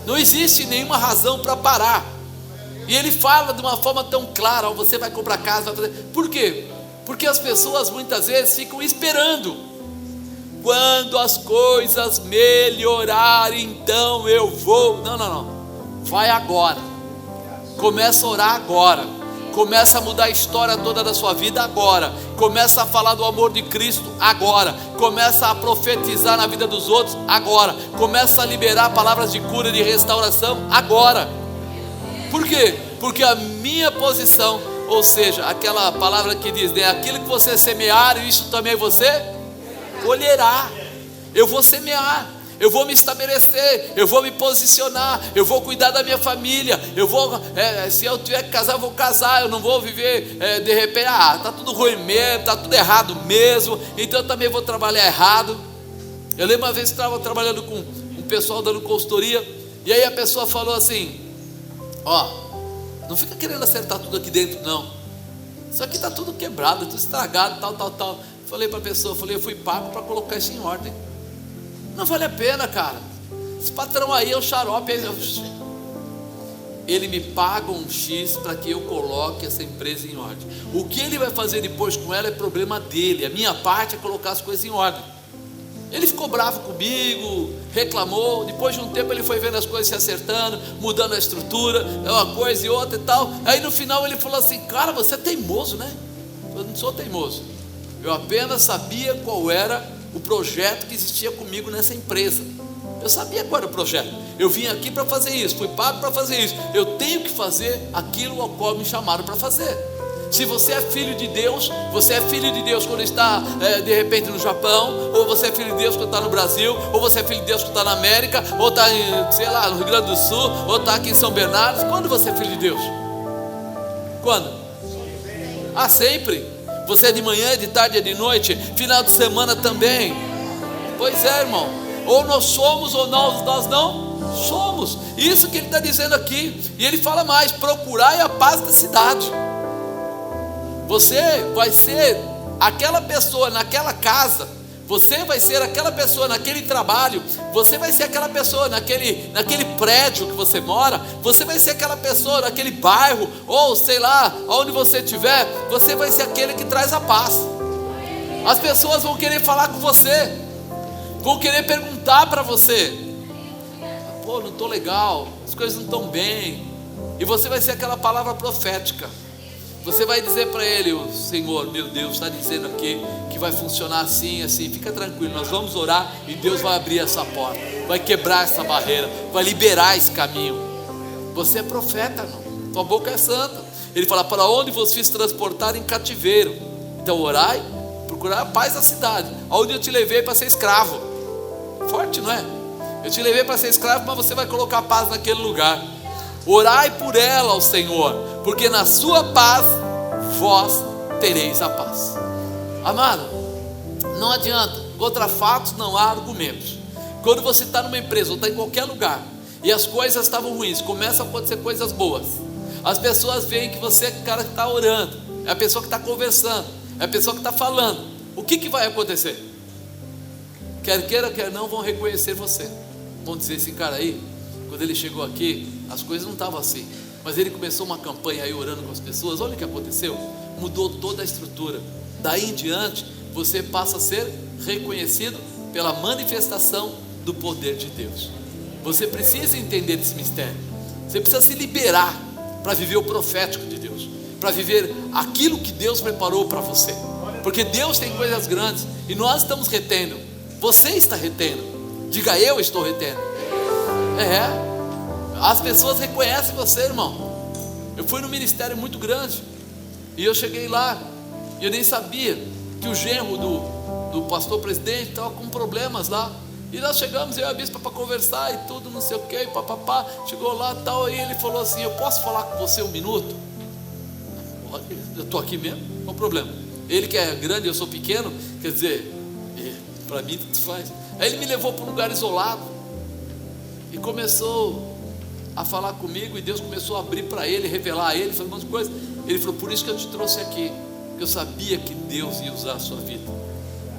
Não existe nenhuma razão para parar. E ele fala de uma forma tão clara: você vai comprar casa, vai fazer. Por quê? Porque as pessoas muitas vezes ficam esperando. Quando as coisas melhorarem, então eu vou. Não. Vai agora. Começa a orar agora. Começa a mudar a história toda da sua vida agora. Começa a falar do amor de Cristo agora. Começa a profetizar na vida dos outros agora. Começa a liberar palavras de cura e de restauração agora. Por quê? Porque a minha posição, ou seja, aquela palavra que diz, aquilo que você semear, isso também você colherá. Eu vou semear, eu vou me estabelecer, eu vou me posicionar, eu vou cuidar da minha família, eu vou, se eu tiver que casar, eu vou casar, eu não vou viver de repente, está tudo ruim mesmo, está tudo errado mesmo, então eu também vou trabalhar errado. Eu lembro uma vez que estava trabalhando com um pessoal dando consultoria, e aí a pessoa falou assim: não fica querendo acertar tudo aqui dentro não, isso aqui está tudo quebrado, tudo estragado, tal. Falei para a pessoa, eu fui pago para colocar isso em ordem. Não vale a pena, cara. esse patrão aí é o xarope. Ele me paga um X para que eu coloque essa empresa em ordem. O que ele vai fazer depois com ela é problema dele. A minha parte é colocar as coisas em ordem. Ele ficou bravo comigo, reclamou. Depois de um tempo ele foi vendo as coisas se acertando, mudando a estrutura, uma coisa e outra e tal. Aí no final ele falou assim: cara, você é teimoso, né? Eu não sou teimoso. Eu apenas sabia qual era o projeto que existia comigo nessa empresa. Eu sabia qual era o projeto. Eu vim aqui para fazer isso, fui pago para fazer isso. Eu tenho que fazer aquilo ao qual me chamaram para fazer. Se você é filho de Deus, você é filho de Deus quando está de repente no Japão, ou você é filho de Deus quando está no Brasil, ou você é filho de Deus quando está na América, ou está sei lá, no Rio Grande do Sul, ou está aqui em São Bernardo. Quando você é filho de Deus? Quando? Ah, sempre. Você é de manhã, é de tarde, é de noite, final de semana também. Pois é, irmão. Ou nós somos ou nós não somos. Isso que ele está dizendo aqui. E ele fala mais: procurai a paz da cidade. Você vai ser aquela pessoa naquela casa, você vai ser aquela pessoa naquele trabalho, você vai ser aquela pessoa naquele prédio que você mora, você vai ser aquela pessoa naquele bairro, ou sei lá, onde você estiver, você vai ser aquele que traz a paz. As pessoas vão querer falar com você, vão querer perguntar para você: pô, não estou legal, as coisas não estão bem. E você vai ser aquela palavra profética. Você vai dizer para ele: o Senhor, meu Deus, está dizendo aqui que vai funcionar assim, assim. Fica tranquilo, nós vamos orar e Deus vai abrir essa porta, vai quebrar essa barreira, vai liberar esse caminho. Você é profeta, não? Tua boca é santa. Ele fala: para onde vos fiz transportar em cativeiro. Então orai, procurai a paz da cidade, aonde eu te levei para ser escravo. Forte, não é? Eu te levei para ser escravo, mas você vai colocar paz naquele lugar. Orai por ela ao Senhor, porque na sua paz vós tereis a paz. Amado, não adianta, contra fatos não há argumentos. Quando você está numa empresa ou está em qualquer lugar e as coisas estavam ruins, começam a acontecer coisas boas, as pessoas veem que você é o cara que está orando, é a pessoa que está conversando, é a pessoa que está falando. O que vai acontecer? Quer queira, quer não, vão reconhecer você. Vão dizer: esse cara aí, quando ele chegou aqui, as coisas não estavam assim, mas ele começou uma campanha aí orando com as pessoas. Olha o que aconteceu, mudou toda a estrutura. Daí em diante você passa a ser reconhecido pela manifestação do poder de Deus. Você precisa entender esse mistério. Você precisa se liberar para viver o profético de Deus, para viver aquilo que Deus preparou para você, porque Deus tem coisas grandes e nós estamos retendo. Você está retendo. Diga: eu estou retendo. As pessoas reconhecem você, irmão. Eu fui num ministério muito grande e eu cheguei lá e eu nem sabia que o genro do pastor presidente estava com problemas lá. E nós chegamos, eu e a bispa, para conversar e tudo, não sei o que, papapá. Chegou lá e tal, e ele falou assim: eu posso falar com você um minuto? Eu estou aqui mesmo, qual o problema? Ele que é grande, eu sou pequeno, quer dizer, para mim tudo faz. Aí ele me levou para um lugar isolado e começou a falar comigo, e Deus começou a abrir para ele, revelar a ele, fazer um monte de coisa. Ele falou: por isso que eu te trouxe aqui, porque eu sabia que Deus ia usar a sua vida.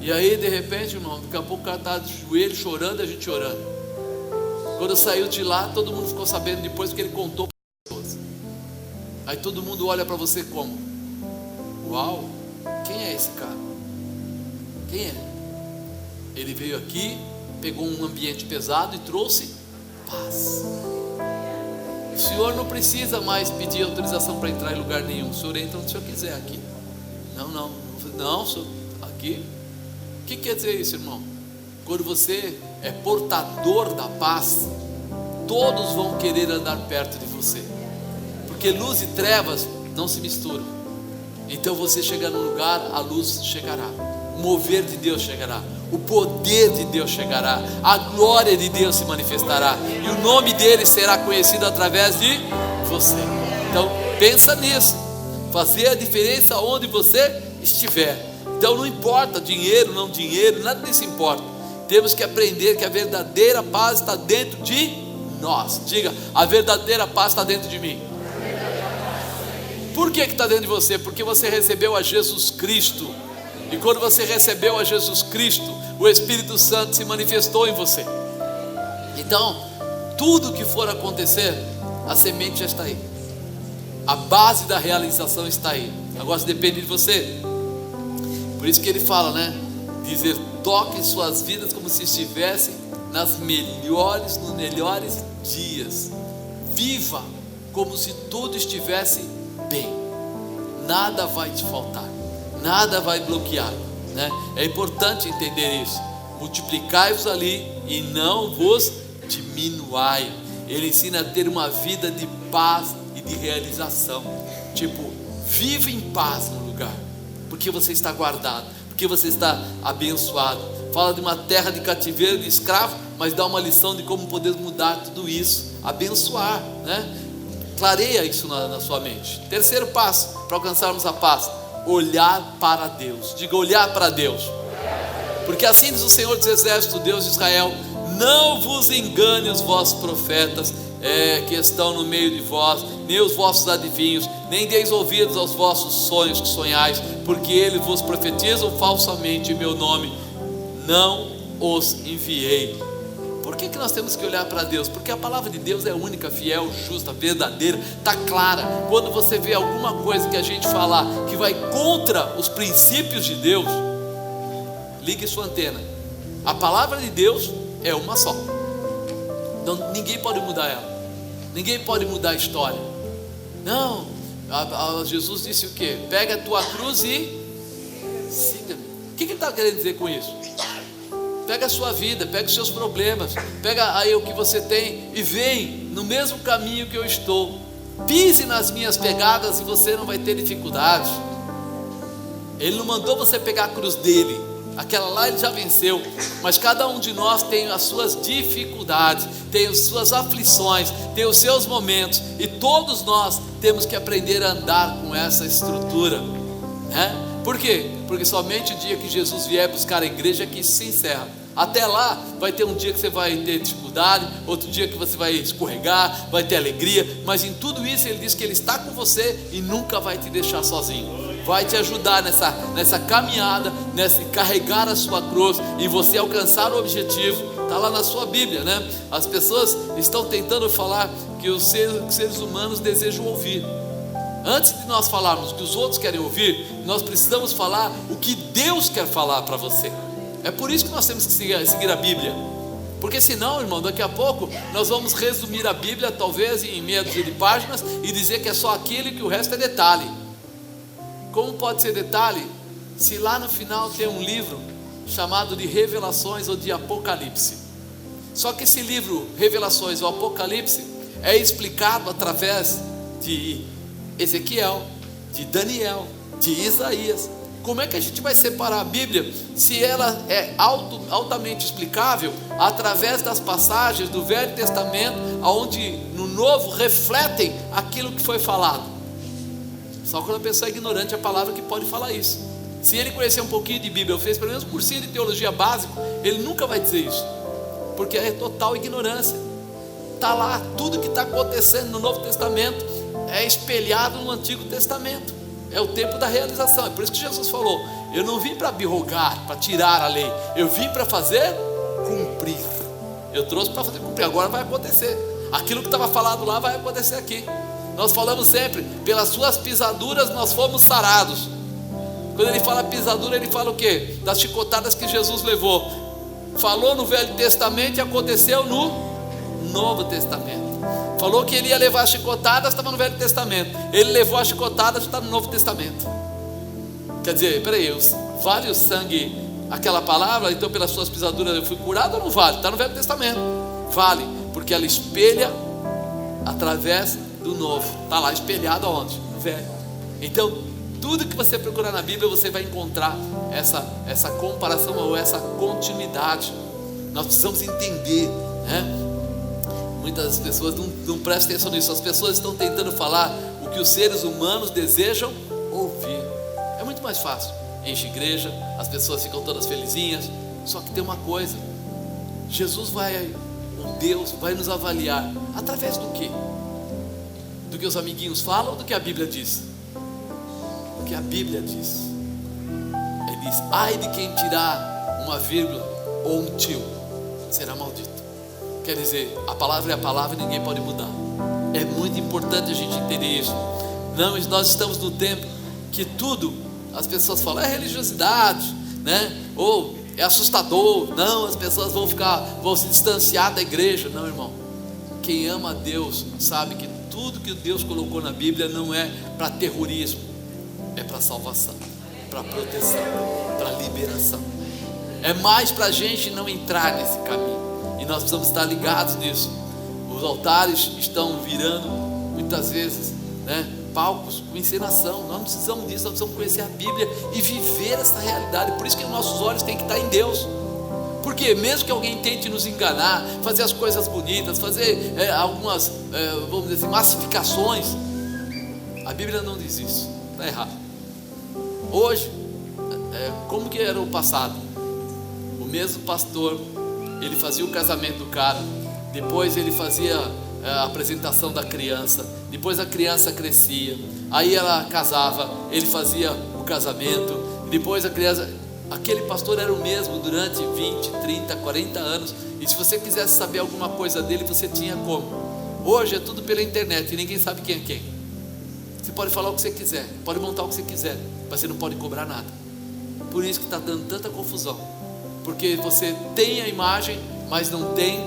E aí de repente, irmão, daqui a pouco o cara estava de joelho chorando, a gente orando. Quando saiu de lá, todo mundo ficou sabendo depois, porque ele contou para as pessoas. Aí todo mundo olha para você como: uau, quem é esse cara? Quem é? Ele veio aqui, pegou um ambiente pesado e trouxe paz. O senhor não precisa mais pedir autorização para entrar em lugar nenhum. O senhor entra onde o senhor quiser aqui. Não, senhor, aqui. O que quer dizer isso, irmão? Quando você é portador da paz, todos vão querer andar perto de você, porque luz e trevas não se misturam. Então você chega num lugar, a luz chegará, o mover de Deus chegará, o poder de Deus chegará, a glória de Deus se manifestará, e o nome dele será conhecido através de você. Então pensa nisso, fazer a diferença onde você estiver. Então não importa dinheiro, não dinheiro, nada disso importa. Temos que aprender que a verdadeira paz está dentro de nós. Diga: a verdadeira paz está dentro de mim. Por que está dentro de você? Porque você recebeu a Jesus Cristo. E quando você recebeu a Jesus Cristo, o Espírito Santo se manifestou em você. Então, tudo que for acontecer, a semente já está aí, a base da realização está aí. Agora depende de você. Por isso que ele fala, né? Dizer, toque suas vidas como se estivessem nos melhores dias. Viva como se tudo estivesse bem. Nada vai te faltar, nada vai bloquear, né? É importante entender isso. Multiplicai-vos ali e não vos diminuai. Ele ensina a ter uma vida de paz e de realização. Tipo, viva em paz no lugar, porque você está guardado, porque você está abençoado. Fala de uma terra de cativeiro, de escravo, mas dá uma lição de como podemos mudar tudo isso, abençoar, né? Clareia isso na sua mente. Terceiro passo para alcançarmos a paz: olhar para Deus. Diga, olhar para Deus. Porque assim diz o Senhor dos Exércitos, Deus de Israel: não vos engane os vossos profetas que estão no meio de vós, nem os vossos adivinhos, nem deis ouvidos aos vossos sonhos que sonhais, porque eles vos profetizam falsamente em meu nome. Não os enviei. Por que nós temos que olhar para Deus? Porque a palavra de Deus é única, fiel, justa, verdadeira, está clara. Quando você vê alguma coisa que a gente falar que vai contra os princípios de Deus, ligue sua antena. A palavra de Deus é uma só. Então, ninguém pode mudar ela. Ninguém pode mudar a história. Não. Jesus disse o quê? Pega a tua cruz e siga-me. O que ele está querendo dizer com isso? Pega a sua vida, pega os seus problemas, pega aí o que você tem e vem no mesmo caminho que eu estou. Pise nas minhas pegadas e você não vai ter dificuldades. Ele não mandou você pegar a cruz dele, aquela lá ele já venceu, mas cada um de nós tem as suas dificuldades, tem as suas aflições, tem os seus momentos, e todos nós temos que aprender a andar com essa estrutura, né? Por quê? Porque somente o dia que Jesus vier buscar a igreja é que isso se encerra. Até lá vai ter um dia que você vai ter dificuldade, outro dia que você vai escorregar, vai ter alegria, mas em tudo isso ele diz que ele está com você e nunca vai te deixar sozinho. Vai te ajudar nessa caminhada, nessa carregar a sua cruz e você alcançar o objetivo. Está lá na sua Bíblia, né? As pessoas estão tentando falar que os seres humanos desejam ouvir. Antes de nós falarmos o que os outros querem ouvir, nós precisamos falar o que Deus quer falar para você. É por isso que nós temos que seguir a Bíblia. Porque senão, irmão, daqui a pouco nós vamos resumir a Bíblia talvez em meia dúzia de páginas e dizer que é só aquilo e que o resto é detalhe. Como pode ser detalhe se lá no final tem um livro chamado de Revelações ou de Apocalipse? Só que esse livro, Revelações ou Apocalipse, é explicado através de Ezequiel, de Daniel, de Isaías. Como é que a gente vai separar a Bíblia se ela é altamente explicável através das passagens do Velho Testamento, onde no Novo refletem aquilo que foi falado? Só quando a pessoa é ignorante a palavra que pode falar isso. Se ele conhecer um pouquinho de Bíblia, ou fez pelo menos um cursinho de teologia básico, ele nunca vai dizer isso, porque é total ignorância. Está lá, tudo que está acontecendo no Novo Testamento é espelhado no Antigo Testamento. É o tempo da realização. É por isso que Jesus falou: eu não vim para abrogar, para tirar a lei, eu vim para fazer cumprir. Eu trouxe para fazer cumprir. Agora vai acontecer. Aquilo que estava falado lá vai acontecer aqui. Nós falamos sempre: pelas suas pisaduras nós fomos sarados. Quando ele fala pisadura, ele fala o quê? Das chicotadas que Jesus levou. Falou no Velho Testamento e aconteceu no Novo Testamento. Falou que ele ia levar as chicotadas, estava no Velho Testamento. Ele levou as chicotadas, está no Novo Testamento. Quer dizer, peraí, vale o sangue, aquela palavra, então pelas suas pisaduras eu fui curado ou não vale? Está no Velho Testamento. Vale, porque ela espelha através do Novo. Está lá espelhado aonde? No Velho. Então, tudo que você procurar na Bíblia, você vai encontrar essa comparação ou essa continuidade. Nós precisamos entender, né? Muitas pessoas não prestam atenção nisso. As pessoas estão tentando falar o que os seres humanos desejam ouvir. É muito mais fácil. Enche igreja, as pessoas ficam todas felizinhas. Só que tem uma coisa: Jesus Deus vai nos avaliar através do quê? Do que os amiguinhos falam ou do que a Bíblia diz? Do que a Bíblia diz. Ele diz: ai de quem tirar uma vírgula ou um tio, será maldito. Quer dizer, a palavra é a palavra e ninguém pode mudar. É muito importante a gente entender isso. Não, nós estamos no tempo que tudo, as pessoas falam, é religiosidade, né? Ou é assustador. Não, as pessoas vão se distanciar da igreja. Não, irmão. Quem ama a Deus sabe que tudo que Deus colocou na Bíblia não é para terrorismo, é para salvação, para proteção, para liberação. É mais para a gente não entrar nesse caminho. E nós precisamos estar ligados nisso. Os altares estão virando muitas vezes, né, palcos com encenação. Nós não precisamos disso, nós precisamos conhecer a Bíblia e viver essa realidade. Por isso que os nossos olhos têm que estar em Deus. Porque mesmo que alguém tente nos enganar, fazer as coisas bonitas, fazer algumas, vamos dizer assim, massificações, a Bíblia não diz isso, está errado. Hoje, como que era o passado? O mesmo pastor, ele fazia o casamento do cara, depois ele fazia a apresentação da criança, depois a criança crescia, aí ela casava, ele fazia o casamento, depois a criança... Aquele pastor era o mesmo durante 20, 30, 40 anos. E se você quisesse saber alguma coisa dele, você tinha como? Hoje é tudo pela internet e ninguém sabe quem é quem. Você pode falar o que você quiser, pode montar o que você quiser, mas você não pode cobrar nada. Por isso que está dando tanta confusão. Porque você tem a imagem, mas não tem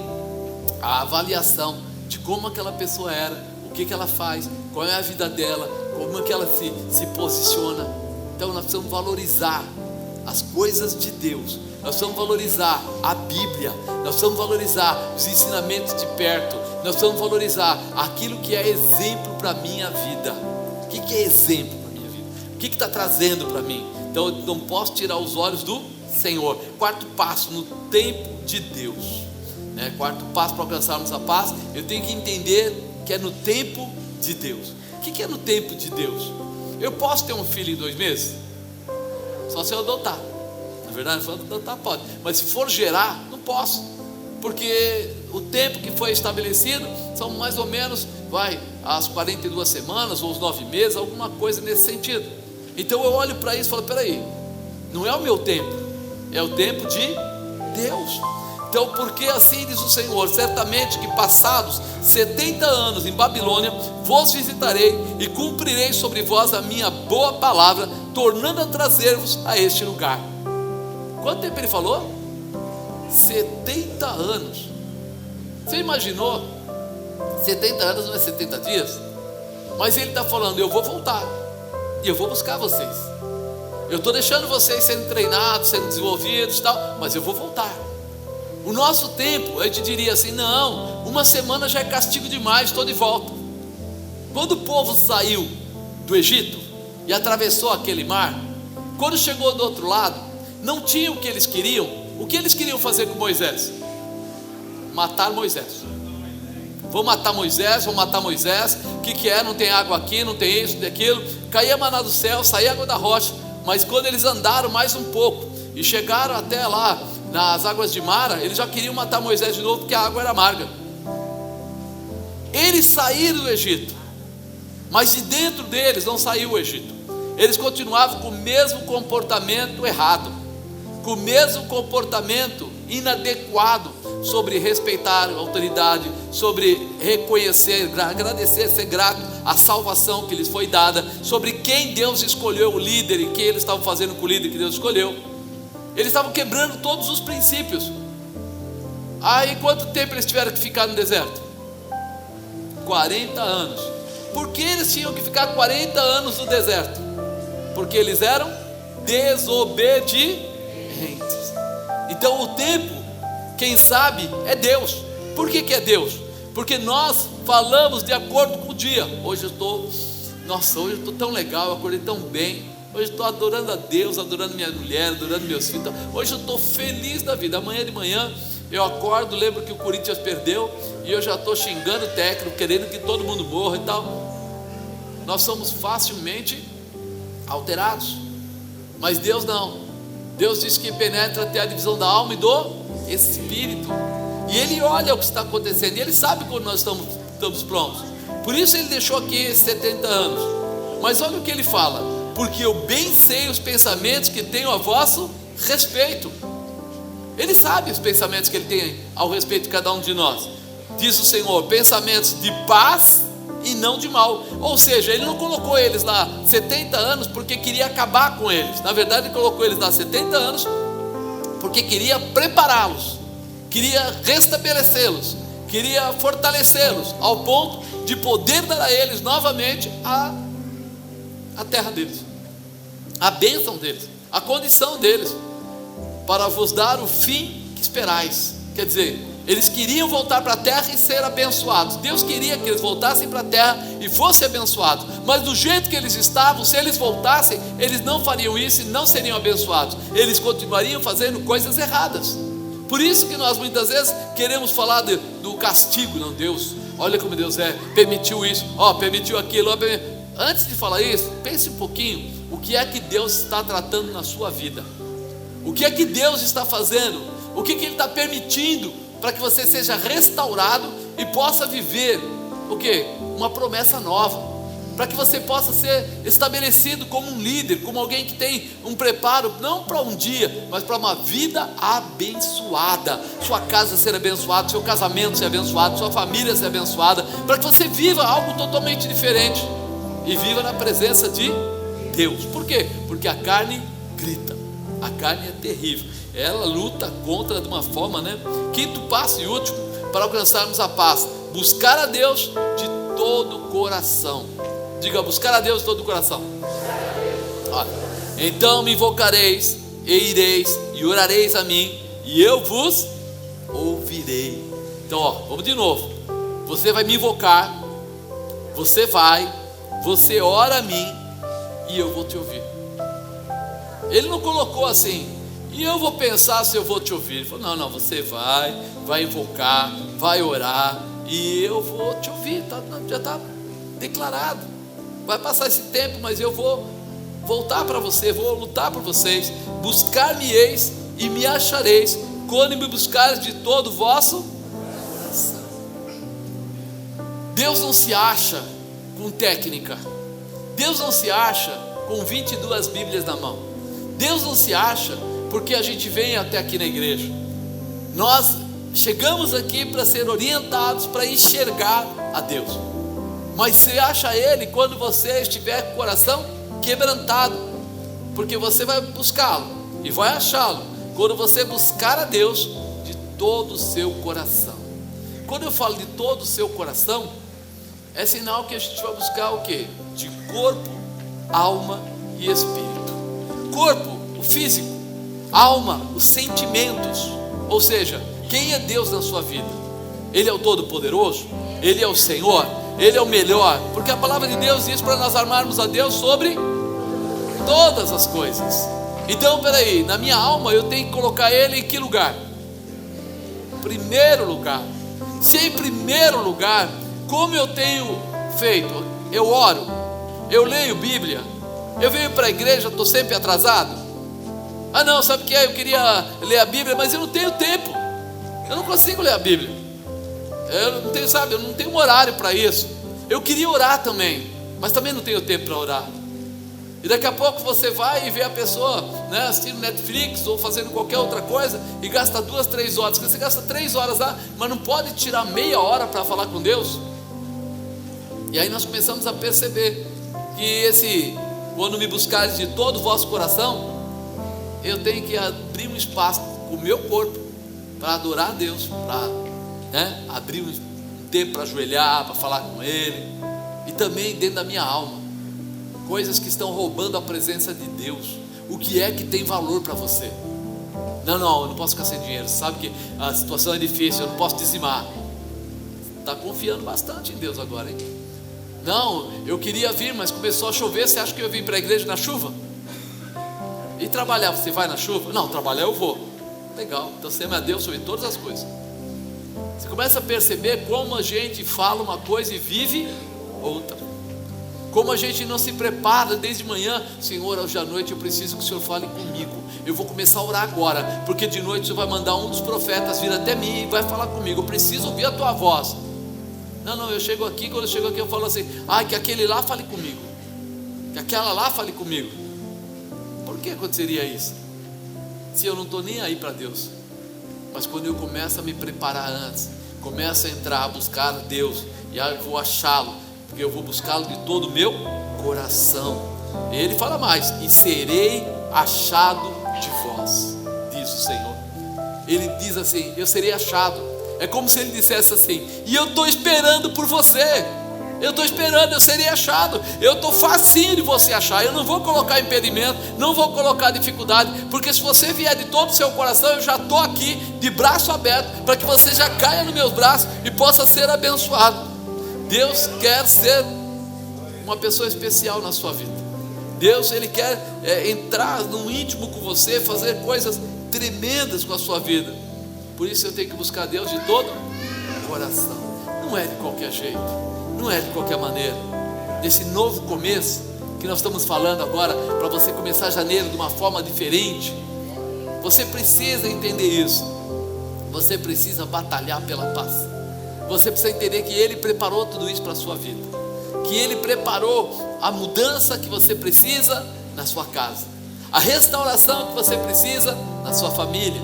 a avaliação de como aquela pessoa era, o que ela faz, qual é a vida dela, como é que ela se posiciona. Então nós precisamos valorizar as coisas de Deus, nós precisamos valorizar a Bíblia, nós precisamos valorizar os ensinamentos de perto, nós precisamos valorizar aquilo que é exemplo para a minha vida. O que é exemplo para a minha vida? O que está trazendo para mim? Então eu não posso tirar os olhos do Senhor. Quarto passo, no tempo de Deus, né? Quarto passo para alcançarmos a paz, eu tenho que entender que é no tempo de Deus. O que é no tempo de Deus? Eu posso ter um filho em 2 meses? Só se eu adotar. Na verdade, se eu adotar pode, mas se for gerar, não posso, porque o tempo que foi estabelecido são mais ou menos, as 42 semanas ou os 9 meses, alguma coisa nesse sentido. Então eu olho para isso e falo, peraí, não é o meu tempo, é o tempo de Deus. Então, porque assim diz o Senhor, certamente que passados 70 anos em Babilônia, vos visitarei e cumprirei sobre vós a minha boa palavra, tornando a trazer-vos a este lugar. Quanto tempo ele falou? 70 anos. Você imaginou? 70 anos não é 70 dias? Mas ele está falando, eu vou voltar e eu vou buscar vocês. Eu estou deixando vocês sendo treinados, sendo desenvolvidos e tal, mas eu vou voltar. O nosso tempo, a gente diria assim, não, 1 semana já é castigo demais, estou de volta. Quando o povo saiu do Egito e atravessou aquele mar, quando chegou do outro lado, não tinha o que eles queriam. O que eles queriam fazer com Moisés? Matar Moisés. Vou matar Moisés, vou matar Moisés. O que é? Não tem água aqui, não tem isso, daquilo. Caía maná do céu, saía água da rocha. Mas quando eles andaram mais um pouco e chegaram até lá, nas águas de Mara, eles já queriam matar Moisés de novo, porque a água era amarga. Eles saíram do Egito, mas de dentro deles não saiu o Egito. Eles continuavam com o mesmo comportamento errado, com o mesmo comportamento inadequado, sobre respeitar a autoridade, sobre reconhecer, agradecer, ser grato à salvação que lhes foi dada, sobre quem Deus escolheu o líder e quem eles estavam fazendo com o líder que Deus escolheu. Eles estavam quebrando todos os princípios. Aí quanto tempo eles tiveram que ficar no deserto? 40 anos. Por que eles tinham que ficar 40 anos no deserto? Porque eles eram desobedientes. Então o tempo, quem sabe, é Deus. Por que é Deus? Porque nós falamos de acordo com o dia. Hoje eu estou tão legal, eu acordei tão bem. Hoje eu estou adorando a Deus, adorando minha mulher, adorando meus filhos. Hoje eu estou feliz da vida. Amanhã de manhã eu acordo, lembro que o Corinthians perdeu e eu já estou xingando o técnico, querendo que todo mundo morra e tal. Nós somos facilmente alterados, mas Deus não. Deus diz que penetra até a divisão da alma e do espírito, e Ele olha o que está acontecendo, e Ele sabe quando nós estamos prontos. Por isso Ele deixou aqui esses 70 anos. Mas olha o que Ele fala: porque eu bem sei os pensamentos que tenho a vosso respeito. Ele sabe os pensamentos que Ele tem ao respeito de cada um de nós. Diz o Senhor, pensamentos de paz e não de mal. Ou seja, Ele não colocou eles lá 70 anos porque queria acabar com eles. Na verdade, Ele colocou eles lá 70 anos porque queria prepará-los, queria restabelecê-los, queria fortalecê-los, ao ponto de poder dar a eles novamente a terra deles, a bênção deles, a condição deles, para vos dar o fim que esperais. Quer dizer, eles queriam voltar para a terra e ser abençoados. Deus queria que eles voltassem para a terra e fossem abençoados, mas do jeito que eles estavam, se eles voltassem, eles não fariam isso e não seriam abençoados. Eles continuariam fazendo coisas erradas. Por isso que nós muitas vezes queremos falar do castigo. Não, Deus, olha como Deus permitiu isso, permitiu aquilo. Antes de falar isso, pense um pouquinho, o que é que Deus está tratando na sua vida? O que é que Deus está fazendo? O que Ele está permitindo para que você seja restaurado e possa viver o quê? Uma promessa nova, para que você possa ser estabelecido como um líder, como alguém que tem um preparo, não para um dia, mas para uma vida abençoada, sua casa ser abençoada, seu casamento ser abençoado, sua família ser abençoada, para que você viva algo totalmente diferente, e viva na presença de Deus. Por quê? Porque a carne grita, a carne é terrível, ela luta contra de uma forma, Quinto passo e último, para alcançarmos a paz: buscar a Deus de todo o coração. Diga, buscar a Deus de todo o coração. Olha, então me invocareis, e ireis, e orareis a mim, e eu vos ouvirei. Então, vamos de novo. Você vai me invocar, você ora a mim, e eu vou te ouvir. Ele não colocou assim, e eu vou pensar se eu vou te ouvir. Ele falou, não, você vai invocar, vai orar, e eu vou te ouvir. Já está declarado. Vai passar esse tempo, mas eu vou voltar para você, vou lutar por vocês. Buscar-me-eis e me achareis, quando me buscares de todo o vosso coração. Deus não se acha com técnica. Deus não se acha com 22 Bíblias na mão. Deus não se acha porque a gente vem até aqui na igreja. Nós chegamos aqui para ser orientados, para enxergar a Deus. Mas você acha Ele quando você estiver com o coração quebrantado, porque você vai buscá-lo e vai achá-lo quando você buscar a Deus de todo o seu coração. Quando eu falo de todo o seu coração, é sinal que a gente vai buscar o quê? De corpo, alma e espírito. Corpo, o físico; alma, os sentimentos. Ou seja, quem é Deus na sua vida? Ele é o Todo-Poderoso? Ele é o Senhor? Ele é o melhor? Porque a palavra de Deus diz para nós amarmos a Deus sobre todas as coisas. Então, peraí, na minha alma eu tenho que colocar Ele em que lugar? Primeiro lugar. Se em primeiro lugar, como eu tenho feito? Eu oro, eu leio Bíblia, eu venho para a igreja, estou sempre atrasado. Não, sabe o que é? Eu queria ler a Bíblia, mas eu não tenho tempo, eu não consigo ler a Bíblia. Eu não tenho, eu não tenho um horário para isso. Eu queria orar também, mas também não tenho tempo para orar. E daqui a pouco você vai e vê a pessoa, assistindo Netflix ou fazendo qualquer outra coisa e gasta 2, 3 horas. Você gasta 3 horas lá, mas não pode tirar meia hora para falar com Deus. E aí nós começamos a perceber que quando me buscares de todo o vosso coração, eu tenho que abrir um espaço com o meu corpo para adorar a Deus, para abrir um tempo para ajoelhar, para falar com Ele, e também dentro da minha alma, coisas que estão roubando a presença de Deus. O que é que tem valor para você? Não, eu não posso ficar sem dinheiro, sabe que a situação é difícil, eu não posso dizimar. Está confiando bastante em Deus agora, hein? Não, eu queria vir, mas começou a chover. Você acha que eu vim para a igreja na chuva? E trabalhar, você vai na chuva? Não, trabalhar eu vou. Legal, então você ama a Deus sobre todas as coisas. Você começa a perceber como a gente fala uma coisa e vive outra. Como a gente não se prepara desde manhã. Senhor, hoje à noite eu preciso que o Senhor fale comigo. Eu vou começar a orar agora, porque de noite o Senhor vai mandar um dos profetas vir até mim e vai falar comigo. Eu preciso ouvir a tua voz. Não, eu chego aqui, quando eu chego aqui eu falo assim, que aquele lá fale comigo, que aquela lá fale comigo. Por que aconteceria isso? Se eu não estou nem aí para Deus, Mas quando eu começo a me preparar antes, começo a entrar, a buscar Deus, e aí eu vou achá-lo, porque eu vou buscá-lo de todo o meu coração. Ele fala mais: e serei achado de vós, diz o Senhor. Ele diz assim: eu serei achado. É como se ele dissesse assim: e eu estou esperando por você. Eu estou esperando, eu serei achado. Eu estou facinho de você achar. Eu não vou colocar impedimento, não vou colocar dificuldade, porque se você vier de todo o seu coração, eu já estou aqui de braço aberto, para que você já caia nos meus braços e possa ser abençoado. Deus quer ser uma pessoa especial na sua vida. Deus, Ele quer entrar no íntimo com você, fazer coisas tremendas com a sua vida. Por isso eu tenho que buscar Deus de todo o coração. Não é de qualquer jeito, não é de qualquer maneira. Desse novo começo que nós estamos falando agora, para você começar janeiro de uma forma diferente, você precisa entender isso. Você precisa batalhar pela paz. Você precisa entender que Ele preparou tudo isso para a sua vida, que Ele preparou a mudança que você precisa na sua casa, a restauração que você precisa na sua família.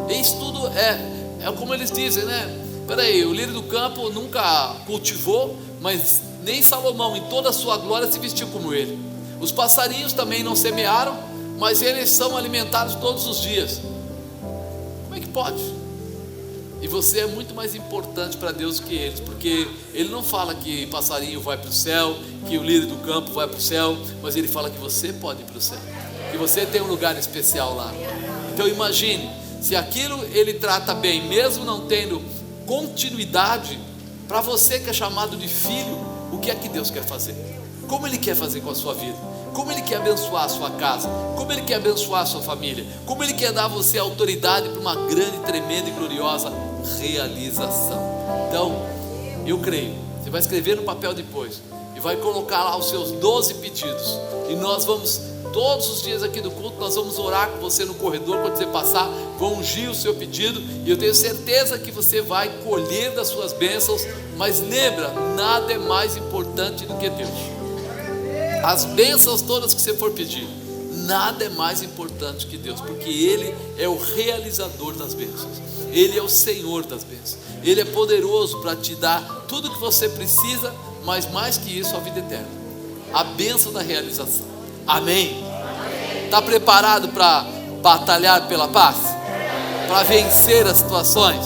Isso tudo é como eles dizem, né? Peraí, o lírio do campo nunca cultivou, mas nem Salomão em toda a sua glória se vestiu como ele. Os passarinhos também não semearam, mas eles são alimentados todos os dias. Como é que pode? E você é muito mais importante para Deus que eles, porque Ele não fala que passarinho vai para o céu, que o lírio do campo vai para o céu, mas Ele fala que você pode ir para o céu, que você tem um lugar especial lá. Então imagine, se aquilo Ele trata bem, mesmo não tendo continuidade, para você que é chamado de filho, o que é que Deus quer fazer? Como Ele quer fazer com a sua vida? Como Ele quer abençoar a sua casa? Como Ele quer abençoar a sua família? Como Ele quer dar a você autoridade para uma grande, tremenda e gloriosa realização? Então, eu creio, você vai escrever no papel depois e vai colocar lá os seus 12 pedidos, e nós vamos, todos os dias aqui do culto, nós vamos orar com você no corredor, quando você passar, vão ungir o seu pedido, e eu tenho certeza que você vai colher das suas bênçãos. Mas lembra, nada é mais importante do que Deus. As bênçãos todas que você for pedir, nada é mais importante que Deus, porque Ele é o realizador das bênçãos, Ele é o Senhor das bênçãos, Ele é poderoso para te dar tudo que você precisa, mas mais que isso, a vida eterna, a bênção da realização. Amém? Está preparado para batalhar pela paz? Para vencer as situações?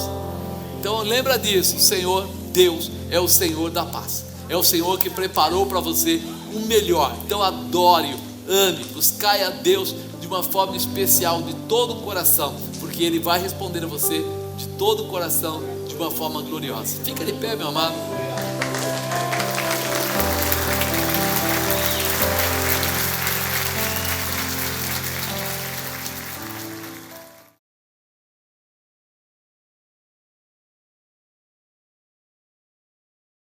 Então lembra disso, o Senhor Deus é o Senhor da paz, é o Senhor que preparou para você o melhor. Então adore-o, ame, buscai a Deus de uma forma especial, de todo o coração, porque Ele vai responder a você de todo o coração, de uma forma gloriosa. Fica de pé, meu amado.